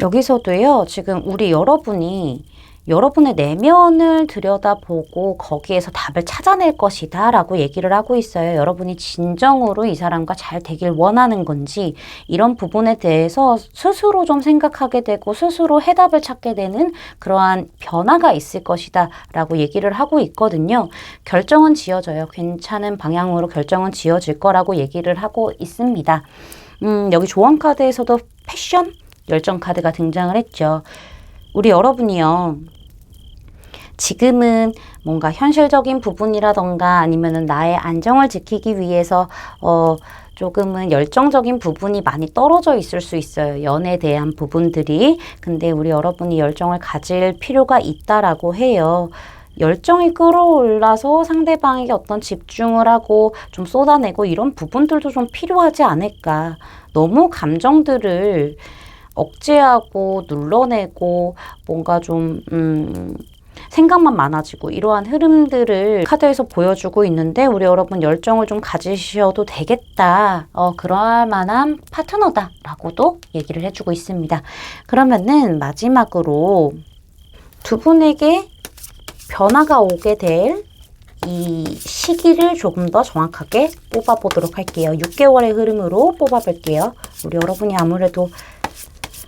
여기서도요, 지금 우리 여러분이 여러분의 내면을 들여다보고 거기에서 답을 찾아낼 것이다 라고 얘기를 하고 있어요. 여러분이 진정으로 이 사람과 잘 되길 원하는 건지 이런 부분에 대해서 스스로 좀 생각하게 되고 스스로 해답을 찾게 되는 그러한 변화가 있을 것이다 라고 얘기를 하고 있거든요. 결정은 지어져요. 괜찮은 방향으로 결정은 지어질 거라고 얘기를 하고 있습니다. 여기 조언 카드에서도 패션, 열정 카드가 등장을 했죠. 우리 여러분이요. 지금은 뭔가 현실적인 부분이라던가 아니면은 나의 안정을 지키기 위해서 조금은 열정적인 부분이 많이 떨어져 있을 수 있어요. 연애에 대한 부분들이. 근데 우리 여러분이 열정을 가질 필요가 있다라고 해요. 열정이 끌어올라서 상대방에게 어떤 집중을 하고 좀 쏟아내고 이런 부분들도 좀 필요하지 않을까. 너무 감정들을 억제하고 눌러내고 뭔가 좀 생각만 많아지고 이러한 흐름들을 카드에서 보여주고 있는데 우리 여러분 열정을 좀 가지셔도 되겠다. 그럴 만한 파트너다 라고도 얘기를 해주고 있습니다. 그러면은 마지막으로 두 분에게 변화가 오게 될 이 시기를 조금 더 정확하게 뽑아보도록 할게요. 6개월의 흐름으로 뽑아볼게요. 우리 여러분이 아무래도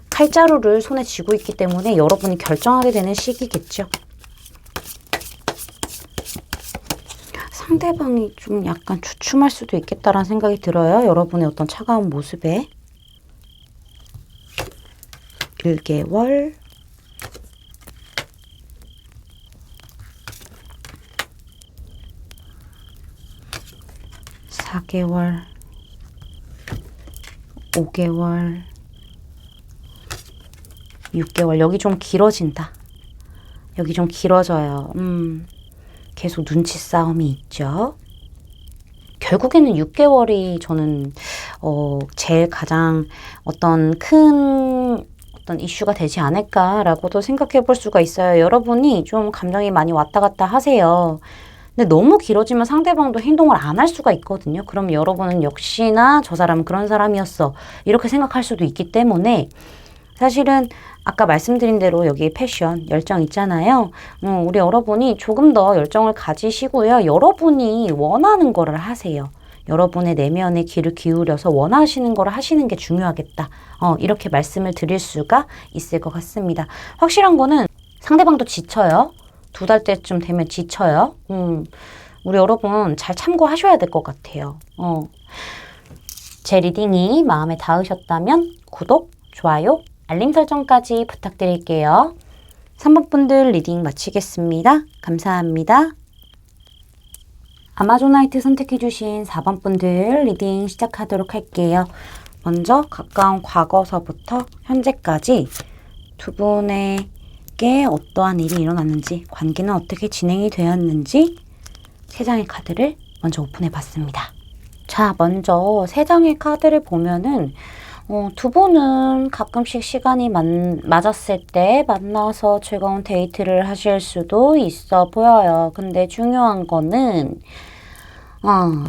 칼자루를 손에 쥐고 있기 때문에 여러분이 결정하게 되는 시기겠죠. 상대방이 좀 약간 주춤할 수도 있겠다라는 생각이 들어요. 여러분의 어떤 차가운 모습에. 1개월, 4개월, 5개월, 6개월. 여기 좀 길어진다. 여기 좀 길어져요. 계속 눈치 싸움이 있죠. 결국에는 6개월이 저는 제일 가장 어떤 큰 어떤 이슈가 되지 않을까라고도 생각해 볼 수가 있어요. 여러분이 좀 감정이 많이 왔다 갔다 하세요. 근데 너무 길어지면 상대방도 행동을 안 할 수가 있거든요. 그럼 여러분은 역시나 저 사람은 그런 사람이었어. 이렇게 생각할 수도 있기 때문에 사실은 아까 말씀드린 대로 여기 패션, 열정 있잖아요. 우리 여러분이 조금 더 열정을 가지시고요. 여러분이 원하는 거를 하세요. 여러분의 내면에 귀를 기울여서 원하시는 거를 하시는 게 중요하겠다. 이렇게 말씀을 드릴 수가 있을 것 같습니다. 확실한 거는 상대방도 지쳐요. 2달 때쯤 되면 지쳐요. 우리 여러분 잘 참고하셔야 될 것 같아요. 제 리딩이 마음에 닿으셨다면 구독, 좋아요, 알림 설정까지 부탁드릴게요. 3번 분들 리딩 마치겠습니다. 감사합니다. 아마존나이트 선택해주신 4번 분들 리딩 시작하도록 할게요. 먼저 가까운 과거서부터 현재까지 두 분에게 어떠한 일이 일어났는지, 관계는 어떻게 진행이 되었는지 3장의 카드를 먼저 오픈해 봤습니다. 자, 먼저 3장의 카드를 보면은 두 분은 가끔씩 시간이 맞았을 때 만나서 즐거운 데이트를 하실 수도 있어 보여요. 근데 중요한 거는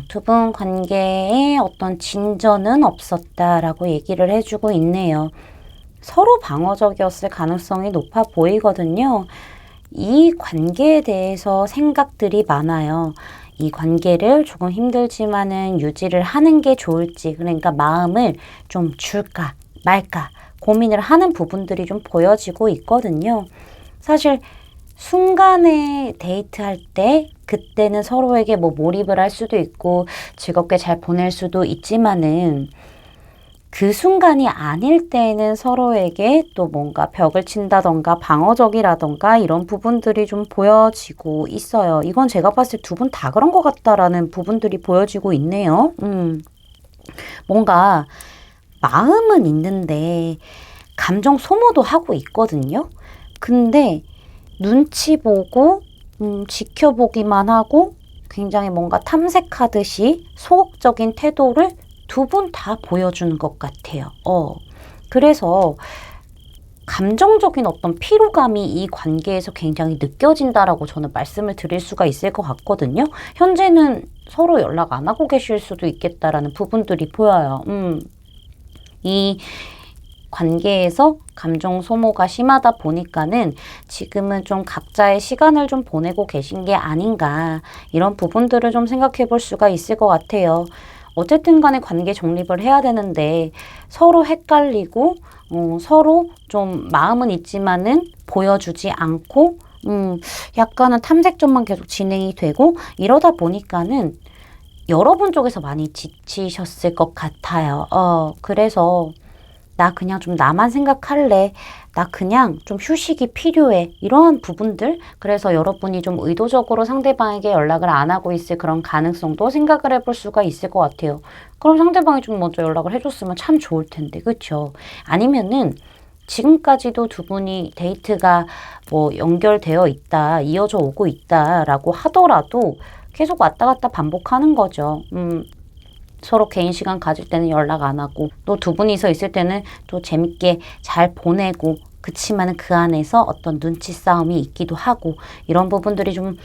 두 분 관계에 어떤 진전은 없었다라고 얘기를 해주고 있네요. 서로 방어적이었을 가능성이 높아 보이거든요. 이 관계에 대해서 생각들이 많아요. 이 관계를 조금 힘들지만은 유지를 하는 게 좋을지, 그러니까 마음을 좀 줄까 말까 고민을 하는 부분들이 좀 보여지고 있거든요. 사실 순간에 데이트할 때 그때는 서로에게 뭐 몰입을 할 수도 있고 즐겁게 잘 보낼 수도 있지만은 그 순간이 아닐 때에는 서로에게 또 뭔가 벽을 친다던가 방어적이라던가 이런 부분들이 좀 보여지고 있어요. 이건 제가 봤을 때 두 분 다 그런 것 같다라는 부분들이 보여지고 있네요. 뭔가 마음은 있는데 감정 소모도 하고 있거든요. 근데 눈치 보고 지켜보기만 하고 굉장히 뭔가 탐색하듯이 소극적인 태도를 두 분 다 보여주는 것 같아요. 그래서 감정적인 어떤 피로감이 이 관계에서 굉장히 느껴진다라고 저는 말씀을 드릴 수가 있을 것 같거든요. 현재는 서로 연락 안 하고 계실 수도 있겠다라는 부분들이 보여요. 이 관계에서 감정 소모가 심하다 보니까는 지금은 좀 각자의 시간을 좀 보내고 계신 게 아닌가, 이런 부분들을 좀 생각해 볼 수가 있을 것 같아요. 어쨌든 간에 관계 정립을 해야 되는데 서로 헷갈리고 서로 좀 마음은 있지만은 보여주지 않고 약간은 탐색전만 계속 진행이 되고 이러다 보니까는 여러분 쪽에서 많이 지치셨을 것 같아요. 그래서 나 그냥 좀 나만 생각할래. 나 그냥 좀 휴식이 필요해. 이러한 부분들. 그래서 여러분이 좀 의도적으로 상대방에게 연락을 안 하고 있을 그런 가능성도 생각을 해볼 수가 있을 것 같아요. 그럼 상대방이 좀 먼저 연락을 해줬으면 참 좋을 텐데. 그쵸? 아니면은 지금까지도 두 분이 데이트가 뭐 연결되어 있다, 이어져 오고 있다라고 하더라도 계속 왔다 갔다 반복하는 거죠. 서로 개인 시간 가질 때는 연락 안 하고 또 두 분이서 있을 때는 또 재밌게 잘 보내고, 그치만은 그 안에서 어떤 눈치 싸움이 있기도 하고 이런 부분들이 좀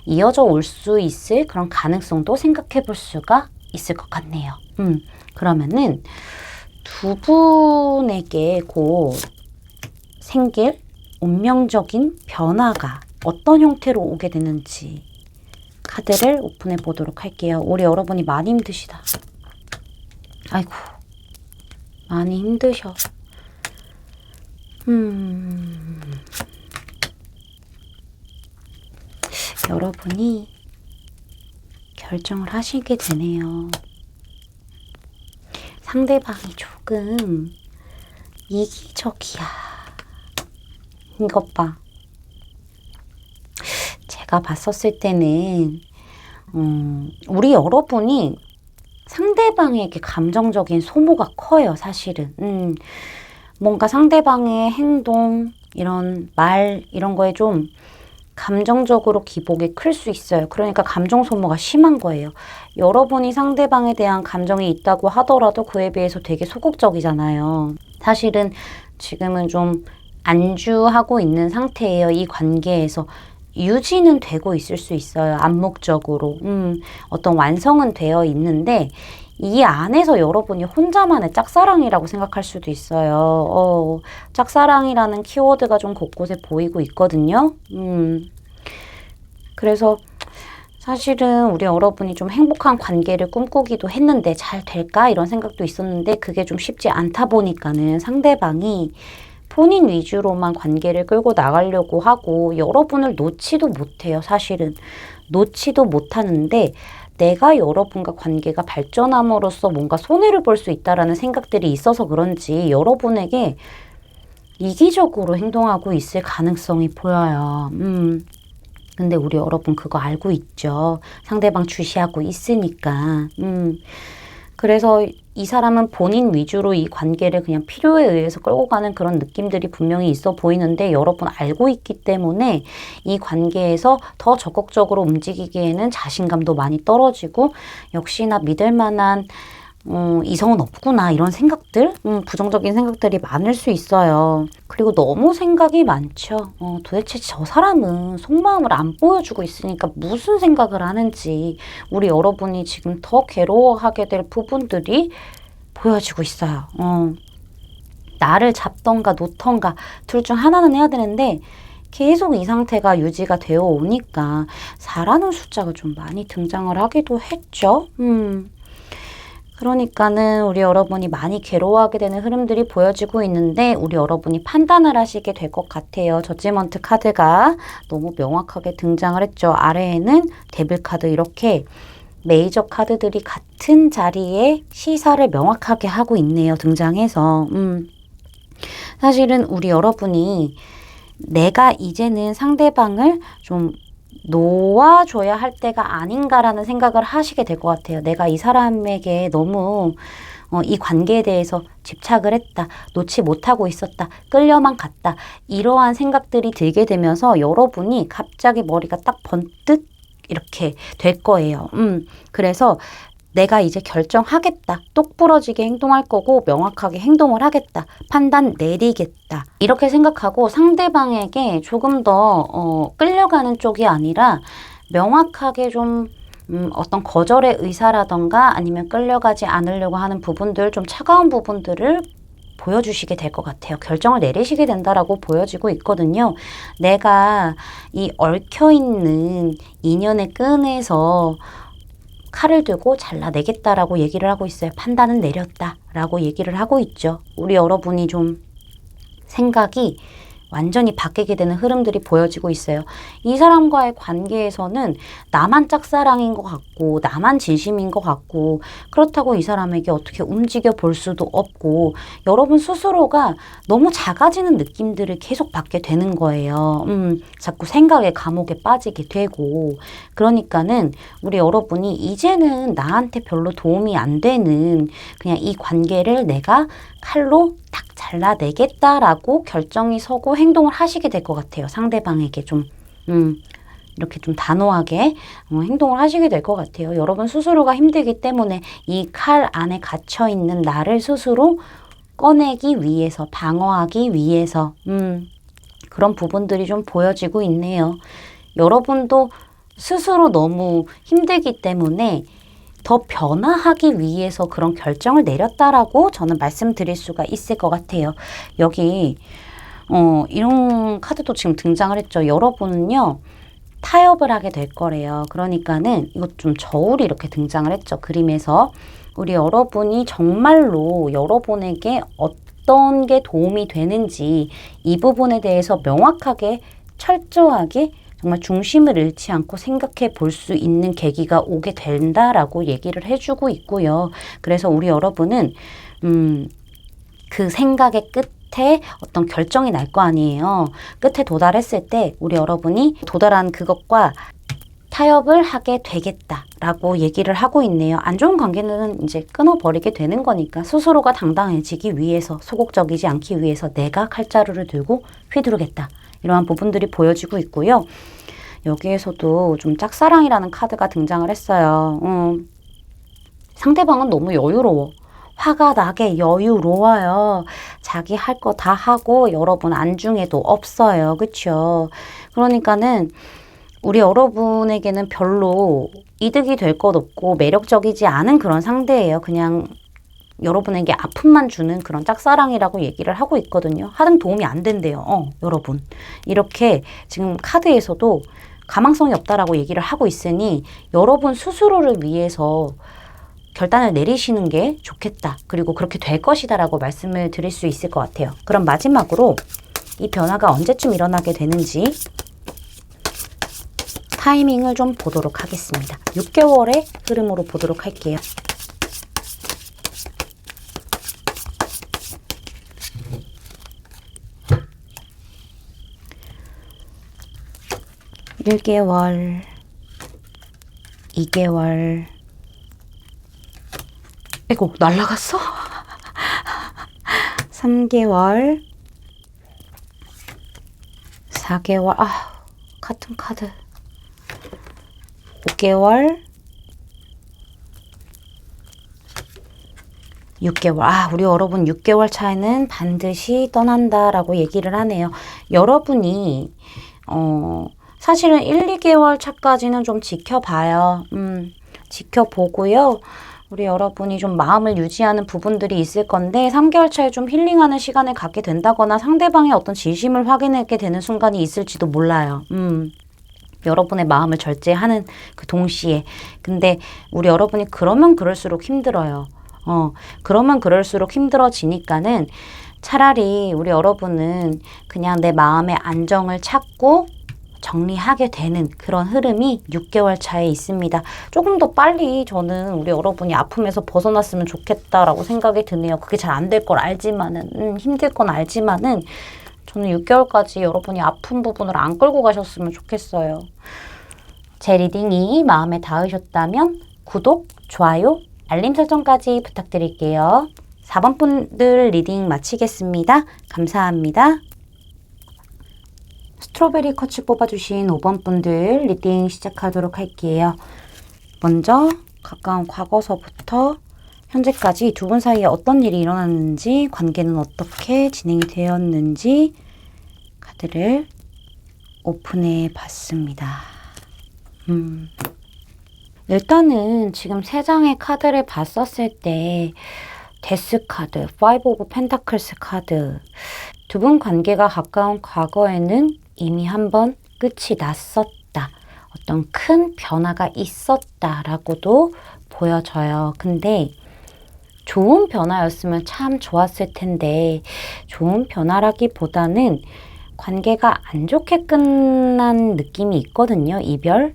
이어져 올 수 있을 그런 가능성도 생각해 볼 수가 있을 것 같네요. 그러면은 두 분에게 곧 생길 운명적인 변화가 어떤 형태로 오게 되는지 카드를 오픈해 보도록 할게요. 우리 여러분이 많이 힘드시다. 아이고, 많이 힘드셔. 여러분이 결정을 하시게 되네요. 상대방이 조금 이기적이야. 이것 봐. 제가 봤었을 때는 우리 여러분이 상대방에게 감정적인 소모가 커요, 사실은. 뭔가 상대방의 행동, 이런 말, 이런 거에 좀 감정적으로 기복이 클 수 있어요. 그러니까 감정 소모가 심한 거예요. 여러분이 상대방에 대한 감정이 있다고 하더라도 그에 비해서 되게 소극적이잖아요. 사실은 지금은 좀 안주하고 있는 상태예요. 이 관계에서. 유지는 되고 있을 수 있어요. 암묵적으로. 어떤 완성은 되어 있는데 이 안에서 여러분이 혼자만의 짝사랑이라고 생각할 수도 있어요. 짝사랑이라는 키워드가 좀 곳곳에 보이고 있거든요. 그래서 사실은 우리 여러분이 좀 행복한 관계를 꿈꾸기도 했는데 잘 될까? 이런 생각도 있었는데 그게 좀 쉽지 않다 보니까는 상대방이 본인 위주로만 관계를 끌고 나가려고 하고 여러분을 놓지도 못해요. 사실은 놓지도 못하는데 내가 여러분과 관계가 발전함으로써 뭔가 손해를 볼 수 있다라는 생각들이 있어서 그런지 여러분에게 이기적으로 행동하고 있을 가능성이 보여요. 근데 우리 여러분 그거 알고 있죠. 상대방 주시하고 있으니까. 그래서 이 사람은 본인 위주로 이 관계를 그냥 필요에 의해서 끌고 가는 그런 느낌들이 분명히 있어 보이는데 여러분 알고 있기 때문에 이 관계에서 더 적극적으로 움직이기에는 자신감도 많이 떨어지고 역시나 믿을 만한 이성은 없구나 이런 생각들, 부정적인 생각들이 많을 수 있어요. 그리고 너무 생각이 많죠. 도대체 저 사람은 속마음을 안 보여주고 있으니까 무슨 생각을 하는지 우리 여러분이 지금 더 괴로워하게 될 부분들이 보여지고 있어요. 나를 잡던가 놓던가 둘 중 하나는 해야 되는데 계속 이 상태가 유지가 되어 오니까 4라는 숫자가 좀 많이 등장을 하기도 했죠. 그러니까는 우리 여러분이 많이 괴로워하게 되는 흐름들이 보여지고 있는데 우리 여러분이 판단을 하시게 될 것 같아요. 저지먼트 카드가 너무 명확하게 등장을 했죠. 아래에는 데빌 카드 이렇게 메이저 카드들이 같은 자리에 시사를 명확하게 하고 있네요. 등장해서. 사실은 우리 여러분이 내가 이제는 상대방을 좀 놓아줘야 할 때가 아닌가라는 생각을 하시게 될 것 같아요. 내가 이 사람에게 너무 이 관계에 대해서 집착을 했다. 놓지 못하고 있었다. 끌려만 갔다. 이러한 생각들이 들게 되면서 여러분이 갑자기 머리가 딱 번뜩 이렇게 될 거예요. 그래서 내가 이제 결정하겠다. 똑부러지게 행동할 거고 명확하게 행동을 하겠다. 판단 내리겠다. 이렇게 생각하고 상대방에게 조금 더 끌려가는 쪽이 아니라 명확하게 좀 어떤 거절의 의사라던가 아니면 끌려가지 않으려고 하는 부분들, 좀 차가운 부분들을 보여주시게 될 것 같아요. 결정을 내리시게 된다라고 보여지고 있거든요. 내가 이 얽혀있는 인연의 끈에서 칼을 들고 잘라내겠다라고 얘기를 하고 있어요. 판단은 내렸다라고 얘기를 하고 있죠. 우리 여러분이 좀 생각이 완전히 바뀌게 되는 흐름들이 보여지고 있어요. 이 사람과의 관계에서는 나만 짝사랑인 것 같고 나만 진심인 것 같고 그렇다고 이 사람에게 어떻게 움직여 볼 수도 없고 여러분 스스로가 너무 작아지는 느낌들을 계속 받게 되는 거예요. 자꾸 생각의 감옥에 빠지게 되고 그러니까는 우리 여러분이 이제는 나한테 별로 도움이 안 되는 그냥 이 관계를 내가 칼로 딱 잘라내겠다라고 결정이 서고 행동을 하시게 될 것 같아요. 상대방에게 좀 이렇게 좀 단호하게 행동을 하시게 될 것 같아요. 여러분 스스로가 힘들기 때문에 이 칼 안에 갇혀있는 나를 스스로 꺼내기 위해서, 방어하기 위해서 그런 부분들이 좀 보여지고 있네요. 여러분도 스스로 너무 힘들기 때문에 더 변화하기 위해서 그런 결정을 내렸다라고 저는 말씀드릴 수가 있을 것 같아요. 여기 이런 카드도 지금 등장을 했죠. 여러분은요. 타협을 하게 될 거래요. 그러니까는 이것 좀 저울이 이렇게 등장을 했죠. 그림에서. 우리 여러분이 정말로 여러분에게 어떤 게 도움이 되는지 이 부분에 대해서 명확하게 철저하게 정말 중심을 잃지 않고 생각해 볼 수 있는 계기가 오게 된다라고 얘기를 해주고 있고요. 그래서 우리 여러분은 그 생각의 끝에 어떤 결정이 날 거 아니에요. 끝에 도달했을 때 우리 여러분이 도달한 그것과 타협을 하게 되겠다라고 얘기를 하고 있네요. 안 좋은 관계는 이제 끊어버리게 되는 거니까 스스로가 당당해지기 위해서, 소극적이지 않기 위해서 내가 칼자루를 들고 휘두르겠다. 이러한 부분들이 보여지고 있고요. 여기에서도 좀 짝사랑이라는 카드가 등장을 했어요. 상대방은 너무 여유로워. 화가 나게 여유로워요. 자기 할 거 다 하고 여러분 안중에도 없어요. 그쵸? 그러니까는 우리 여러분에게는 별로 이득이 될 것 없고 매력적이지 않은 그런 상대예요. 그냥 여러분에게 아픔만 주는 그런 짝사랑이라고 얘기를 하고 있거든요. 하등 도움이 안 된대요. 여러분. 이렇게 지금 카드에서도 가망성이 없다라고 얘기를 하고 있으니 여러분 스스로를 위해서 결단을 내리시는 게 좋겠다. 그리고 그렇게 될 것이다라고 말씀을 드릴 수 있을 것 같아요. 그럼 마지막으로 이 변화가 언제쯤 일어나게 되는지 타이밍을 좀 보도록 하겠습니다. 6개월의 흐름으로 보도록 할게요. (1개월) (2개월) 에고 날라갔어? (3개월) (4개월) 같은 카드 (5개월) 6개월. 우리 여러분 6개월 차에는 반드시 떠난다라고 얘기를 하네요. 여러분이 사실은 1, 2개월 차까지는 좀 지켜봐요. 지켜보고요. 우리 여러분이 좀 마음을 유지하는 부분들이 있을 건데 3개월 차에 좀 힐링하는 시간을 갖게 된다거나 상대방의 어떤 진심을 확인하게 되는 순간이 있을지도 몰라요. 여러분의 마음을 절제하는 그 동시에. 근데 우리 여러분이 그러면 그럴수록 힘들어요. 그러면 그럴수록 힘들어지니까는 차라리 우리 여러분은 그냥 내 마음의 안정을 찾고 정리하게 되는 그런 흐름이 6개월 차에 있습니다. 조금 더 빨리 저는 우리 여러분이 아픔에서 벗어났으면 좋겠다라고 생각이 드네요. 그게 잘 안 될 걸 알지만은 힘들 건 알지만은 저는 6개월까지 여러분이 아픈 부분을 안 끌고 가셨으면 좋겠어요. 제 리딩이 마음에 닿으셨다면 구독, 좋아요, 알림 설정까지 부탁드릴게요. 4번 분들 리딩 마치겠습니다. 감사합니다. 스트로베리 커츠 뽑아주신 5번 분들 리딩 시작하도록 할게요. 먼저 가까운 과거서부터 현재까지 두 분 사이에 어떤 일이 일어났는지, 관계는 어떻게 진행이 되었는지 카드를 오픈해 봤습니다. 일단은 지금 3장의 카드를 봤었을 때 데스 카드, 5 오브 펜타클스 카드, 두 분 관계가 가까운 과거에는 이미 한번 끝이 났었다. 어떤 큰 변화가 있었다라고도 보여져요. 근데 좋은 변화였으면 참 좋았을 텐데 좋은 변화라기보다는 관계가 안 좋게 끝난 느낌이 있거든요. 이별,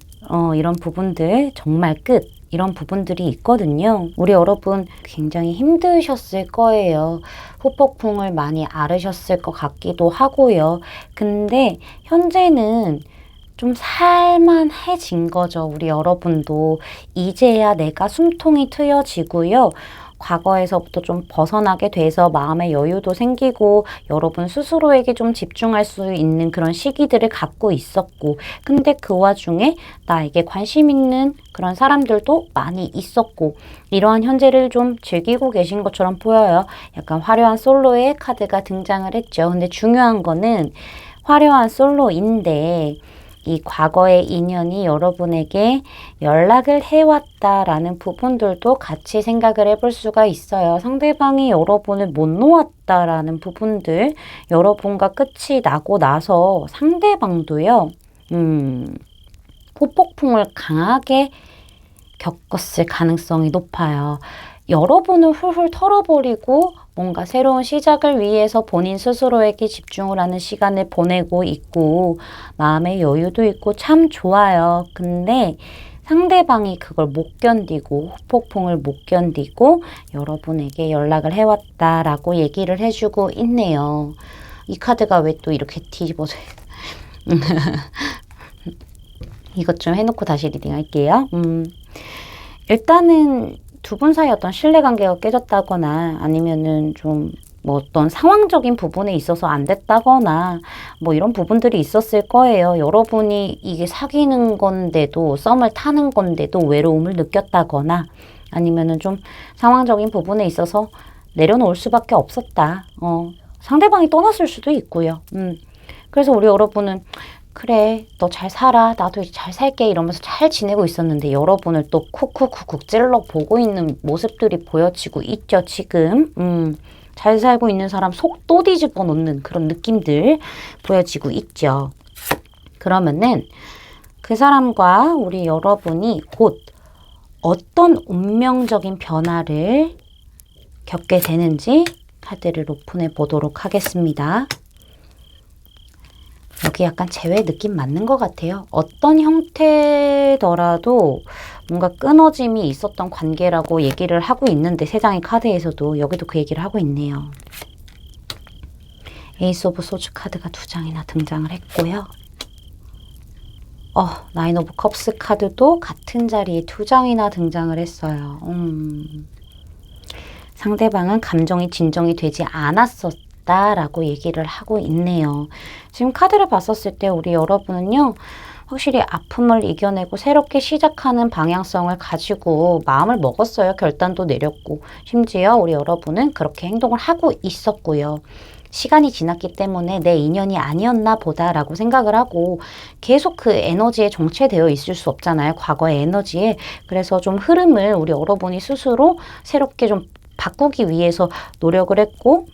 이런 부분들, 정말 끝. 이런 부분들이 있거든요. 우리 여러분 굉장히 힘드셨을 거예요. 후폭풍을 많이 앓으셨을 것 같기도 하고요. 근데 현재는 좀 살만해진 거죠. 우리 여러분도 이제야 내가 숨통이 트여지고요. 과거에서부터 좀 벗어나게 돼서 마음의 여유도 생기고 여러분 스스로에게 좀 집중할 수 있는 그런 시기들을 갖고 있었고, 근데 그 와중에 나에게 관심 있는 그런 사람들도 많이 있었고, 이러한 현재를 좀 즐기고 계신 것처럼 보여요. 약간 화려한 솔로의 카드가 등장을 했죠. 근데 중요한 거는 화려한 솔로인데 이 과거의 인연이 여러분에게 연락을 해왔다라는 부분들도 같이 생각을 해볼 수가 있어요. 상대방이 여러분을 못 놓았다라는 부분들, 여러분과 끝이 나고 나서 상대방도요, 후폭풍을 강하게 겪었을 가능성이 높아요. 여러분을 훌훌 털어버리고 뭔가 새로운 시작을 위해서 본인 스스로에게 집중을 하는 시간을 보내고 있고 마음의 여유도 있고 참 좋아요. 근데 상대방이 그걸 못 견디고 후폭풍을 못 견디고 여러분에게 연락을 해왔다라고 얘기를 해주고 있네요. 이 카드가 왜 또 이렇게 뒤집어져 이것 좀 해놓고 다시 리딩할게요. 일단은 두 분 사이 어떤 신뢰관계가 깨졌다거나 아니면은 좀 뭐 어떤 상황적인 부분에 있어서 안 됐다거나 뭐 이런 부분들이 있었을 거예요. 여러분이 이게 사귀는 건데도 썸을 타는 건데도 외로움을 느꼈다거나 아니면은 좀 상황적인 부분에 있어서 내려놓을 수밖에 없었다. 상대방이 떠났을 수도 있고요. 그래서 우리 여러분은 그래, 너 잘 살아. 나도 이제 잘 살게. 이러면서 잘 지내고 있었는데 여러분을 또 쿡쿡쿡쿡 찔러 보고 있는 모습들이 보여지고 있죠, 지금. 잘 살고 있는 사람 속 또 뒤집어 놓는 그런 느낌들 보여지고 있죠. 그러면은 그 사람과 우리 여러분이 곧 어떤 운명적인 변화를 겪게 되는지 카드를 오픈해 보도록 하겠습니다. 여기 약간 재회 느낌 맞는 것 같아요. 어떤 형태더라도 뭔가 끊어짐이 있었던 관계라고 얘기를 하고 있는데 3장의 카드에서도 여기도 그 얘기를 하고 있네요. 에이스 오브 소주 카드가 2장이나 등장을 했고요. 나인 오브 컵스 카드도 같은 자리에 2장이나 등장을 했어요. 상대방은 감정이 진정이 되지 않았었다 라고 얘기를 하고 있네요. 지금 카드를 봤었을 때 우리 여러분은요, 확실히 아픔을 이겨내고 새롭게 시작하는 방향성을 가지고 마음을 먹었어요. 결단도 내렸고 심지어 우리 여러분은 그렇게 행동을 하고 있었고요. 시간이 지났기 때문에 내 인연이 아니었나 보다라고 생각을 하고 계속 그 에너지에 정체되어 있을 수 없잖아요. 과거의 에너지에. 그래서 좀 흐름을 우리 여러분이 스스로 새롭게 좀 바꾸기 위해서 노력을 했고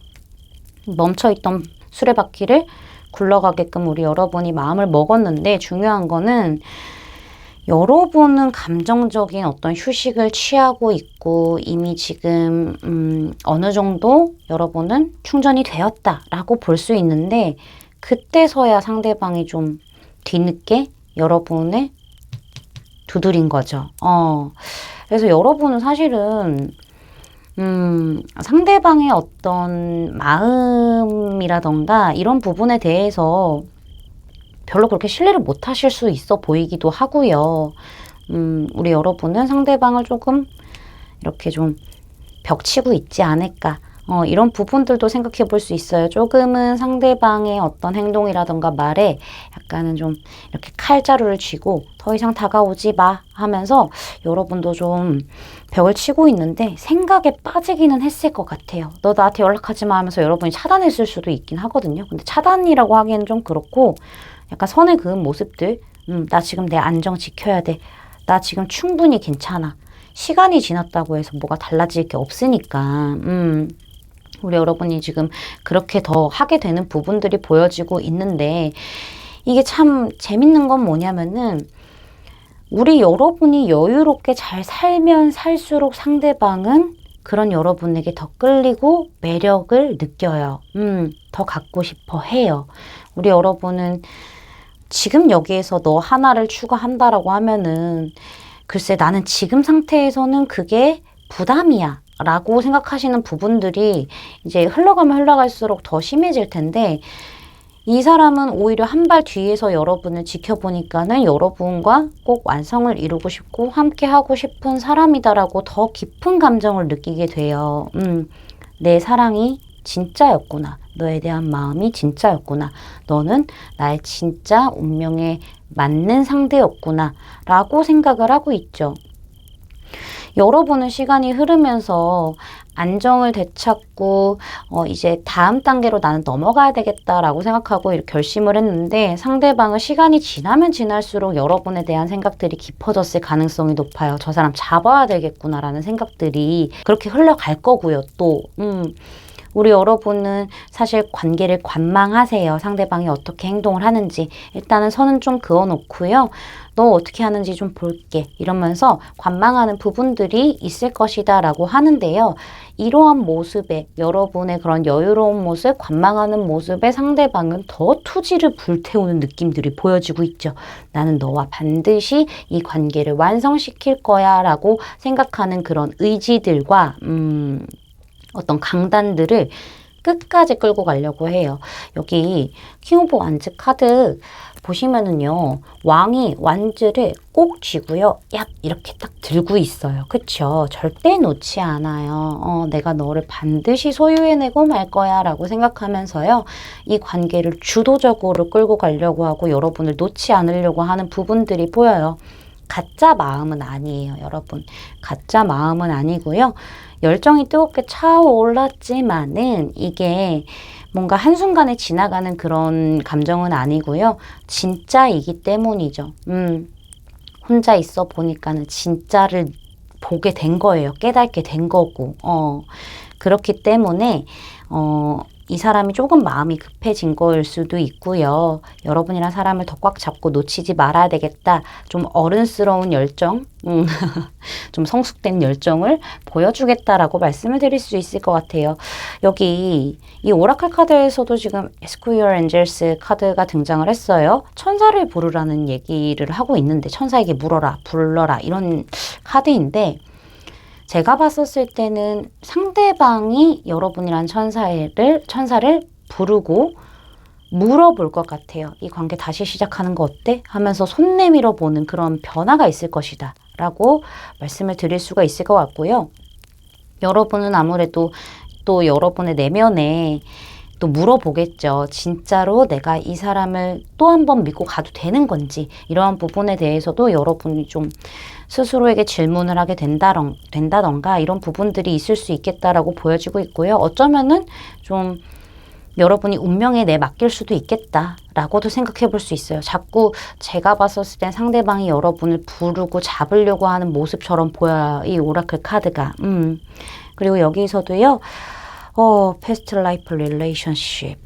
멈춰있던 수레바퀴를 굴러가게끔 우리 여러분이 마음을 먹었는데 중요한 거는 여러분은 감정적인 어떤 휴식을 취하고 있고 이미 지금 어느 정도 여러분은 충전이 되었다라고 볼 수 있는데 그때서야 상대방이 좀 뒤늦게 여러분을 두드린 거죠. 그래서 여러분은 사실은 상대방의 어떤 마음이라던가 이런 부분에 대해서 별로 그렇게 신뢰를 못 하실 수 있어 보이기도 하고요. 우리 여러분은 상대방을 조금 이렇게 좀 벽치고 있지 않을까. 이런 부분들도 생각해 볼 수 있어요. 조금은 상대방의 어떤 행동이라던가 말에 약간은 좀 이렇게 칼자루를 쥐고 더 이상 다가오지 마 하면서 여러분도 좀 벽을 치고 있는데 생각에 빠지기는 했을 것 같아요. 너 나한테 연락하지 마 하면서 여러분이 차단했을 수도 있긴 하거든요. 근데 차단이라고 하기에는 좀 그렇고 약간 선을 그은 모습들. 나 지금 내 안정 지켜야 돼. 나 지금 충분히 괜찮아. 시간이 지났다고 해서 뭐가 달라질 게 없으니까. 우리 여러분이 지금 그렇게 더 하게 되는 부분들이 보여지고 있는데 이게 참 재밌는 건 뭐냐면은 우리 여러분이 여유롭게 잘 살면 살수록 상대방은 그런 여러분에게 더 끌리고 매력을 느껴요. 더 갖고 싶어 해요. 우리 여러분은 지금 여기에서 너 하나를 추가한다라고 하면은 글쎄 나는 지금 상태에서는 그게 부담이야 라고 생각하시는 부분들이 이제 흘러가면 흘러갈수록 더 심해질 텐데 이 사람은 오히려 한 발 뒤에서 여러분을 지켜보니까는 여러분과 꼭 완성을 이루고 싶고 함께 하고 싶은 사람이다라고 더 깊은 감정을 느끼게 돼요. 내 사랑이 진짜였구나. 너에 대한 마음이 진짜였구나. 너는 나의 진짜 운명에 맞는 상대였구나 라고 생각을 하고 있죠. 여러분은 시간이 흐르면서 안정을 되찾고 이제 다음 단계로 나는 넘어가야 되겠다라고 생각하고 이렇게 결심을 했는데 상대방은 시간이 지나면 지날수록 여러분에 대한 생각들이 깊어졌을 가능성이 높아요. 저 사람 잡아야 되겠구나라는 생각들이 그렇게 흘러갈 거고요. 또 우리 여러분은 사실 관계를 관망하세요. 상대방이 어떻게 행동을 하는지. 일단은 선은 좀 그어놓고요. 너 어떻게 하는지 좀 볼게. 이러면서 관망하는 부분들이 있을 것이다 라고 하는데요. 이러한 모습에 여러분의 그런 여유로운 모습, 관망하는 모습에 상대방은 더 투지를 불태우는 느낌들이 보여지고 있죠. 나는 너와 반드시 이 관계를 완성시킬 거야 라고 생각하는 그런 의지들과 어떤 강단들을 끝까지 끌고 가려고 해요. 여기 킹 오브 완즈 카드 보시면은요. 왕이 완즈를 꼭 쥐고요. 약 이렇게 딱 들고 있어요. 그쵸? 절대 놓지 않아요. 내가 너를 반드시 소유해내고 말 거야 라고 생각하면서요. 이 관계를 주도적으로 끌고 가려고 하고 여러분을 놓지 않으려고 하는 부분들이 보여요. 가짜 마음은 아니에요, 여러분. 가짜 마음은 아니고요. 열정이 뜨겁게 차오르지만은 이게 뭔가 한순간에 지나가는 그런 감정은 아니고요. 진짜이기 때문이죠. 혼자 있어 보니까는 진짜를 보게 된 거예요. 깨닫게 된 거고. 그렇기 때문에 이 사람이 조금 마음이 급해진 거일 수도 있고요. 여러분이란 사람을 더 꽉 잡고 놓치지 말아야 되겠다. 좀 어른스러운 열정, 좀 성숙된 열정을 보여주겠다라고 말씀을 드릴 수 있을 것 같아요. 여기 이 오라클 카드에서도 지금 Ask Your Angels 카드가 등장을 했어요. 천사를 부르라는 얘기를 하고 있는데 천사에게 물어라, 불러라 이런 카드인데 제가 봤었을 때는 상대방이 여러분이란 천사를 부르고 물어볼 것 같아요. 이 관계 다시 시작하는 거 어때? 하면서 손 내밀어 보는 그런 변화가 있을 것이다 라고 말씀을 드릴 수가 있을 것 같고요. 여러분은 아무래도 또 여러분의 내면에 또 물어보겠죠. 진짜로 내가 이 사람을 또 한 번 믿고 가도 되는 건지, 이러한 부분에 대해서도 여러분이 좀 스스로에게 질문을 하게 된다던가 이런 부분들이 있을 수 있겠다라고 보여지고 있고요. 어쩌면은 좀 여러분이 운명에 맡길 수도 있겠다라고도 생각해 볼 수 있어요. 자꾸 제가 봤었을 땐 상대방이 여러분을 부르고 잡으려고 하는 모습처럼 보여요. 이 오라클 카드가. 그리고 여기서도요. past life relationship.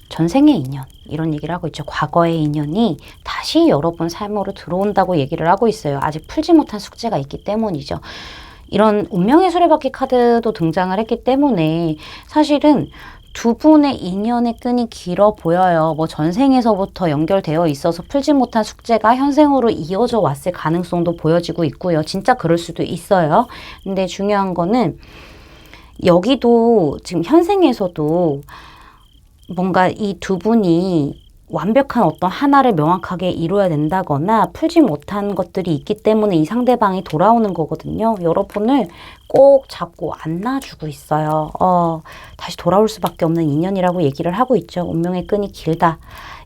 전생의 인연. 이런 얘기를 하고 있죠. 과거의 인연이 다시 여러분 삶으로 들어온다고 얘기를 하고 있어요. 아직 풀지 못한 숙제가 있기 때문이죠. 이런 운명의 수레바퀴 카드도 등장을 했기 때문에 사실은 두 분의 인연의 끈이 길어 보여요. 뭐 전생에서부터 연결되어 있어서 풀지 못한 숙제가 현생으로 이어져 왔을 가능성도 보여지고 있고요. 진짜 그럴 수도 있어요. 근데 중요한 거는 여기도 지금 현생에서도 뭔가 이 두 분이 완벽한 어떤 하나를 명확하게 이루어야 된다거나 풀지 못한 것들이 있기 때문에 이 상대방이 돌아오는 거거든요. 여러분을 꼭 잡고 안아주고 있어요. 다시 돌아올 수밖에 없는 인연이라고 얘기를 하고 있죠. 운명의 끈이 길다.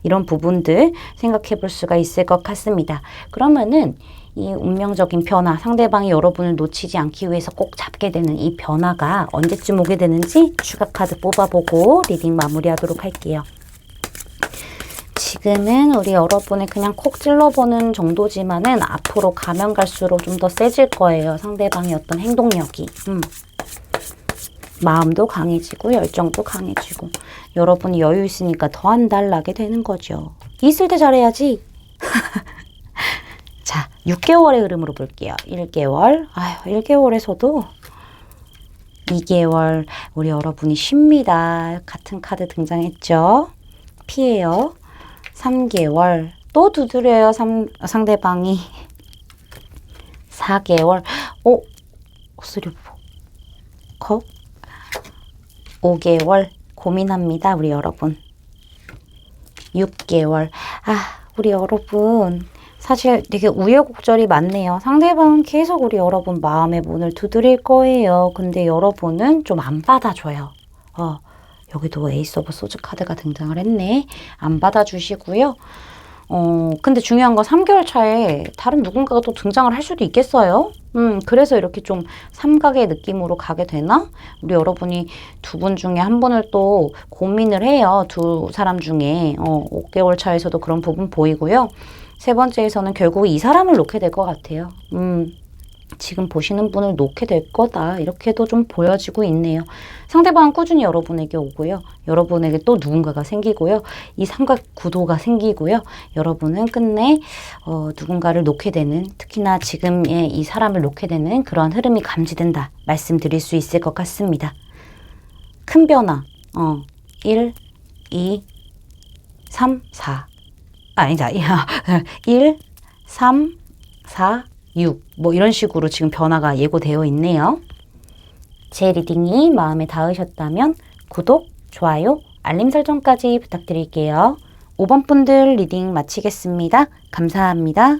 이런 부분들 생각해 볼 수가 있을 것 같습니다. 그러면은 이 운명적인 변화, 상대방이 여러분을 놓치지 않기 위해서 꼭 잡게 되는 이 변화가 언제쯤 오게 되는지 추가 카드 뽑아보고 리딩 마무리하도록 할게요. 지금은 우리 여러분을 그냥 콕 찔러보는 정도지만은 앞으로 가면 갈수록 좀 더 세질 거예요. 상대방의 어떤 행동력이. 마음도 강해지고 열정도 강해지고 여러분이 여유 있으니까 더 안달나게 되는 거죠. 있을 때 잘해야지. 자, 6개월의 흐름으로 볼게요. 1개월. 1개월에서도 2개월 우리 여러분이 쉽니다. 같은 카드 등장했죠. 피해요. 3개월 또 두드려요. 상대방이 4개월 수류보 컵 5개월 고민합니다. 우리 여러분 6개월 우리 여러분 사실 되게 우여곡절이 많네요. 상대방은 계속 우리 여러분 마음의 문을 두드릴 거예요. 근데 여러분은 좀 안 받아줘요. 여기도 에이스 오브 소즈 카드가 등장을 했네. 안 받아주시고요. 근데 중요한 건 3개월 차에 다른 누군가가 또 등장을 할 수도 있겠어요. 그래서 이렇게 좀 삼각의 느낌으로 가게 되나? 우리 여러분이 두 분 중에 한 분을 또 고민을 해요. 두 사람 중에 5개월 차에서도 그런 부분 보이고요. 세 번째에서는 결국 이 사람을 놓게 될 것 같아요. 지금 보시는 분을 놓게 될 거다. 이렇게도 좀 보여지고 있네요. 상대방은 꾸준히 여러분에게 오고요. 여러분에게 또 누군가가 생기고요. 이 삼각 구도가 생기고요. 여러분은 끝내 누군가를 놓게 되는, 특히나 지금의 이 사람을 놓게 되는 그런 흐름이 감지된다. 말씀드릴 수 있을 것 같습니다. 큰 변화. 1, 2, 3, 4. 아니다. 1, 3, 4, 6. 뭐 이런 식으로 지금 변화가 예고되어 있네요. 제 리딩이 마음에 닿으셨다면 구독, 좋아요, 알림 설정까지 부탁드릴게요. 5번 분들 리딩 마치겠습니다. 감사합니다.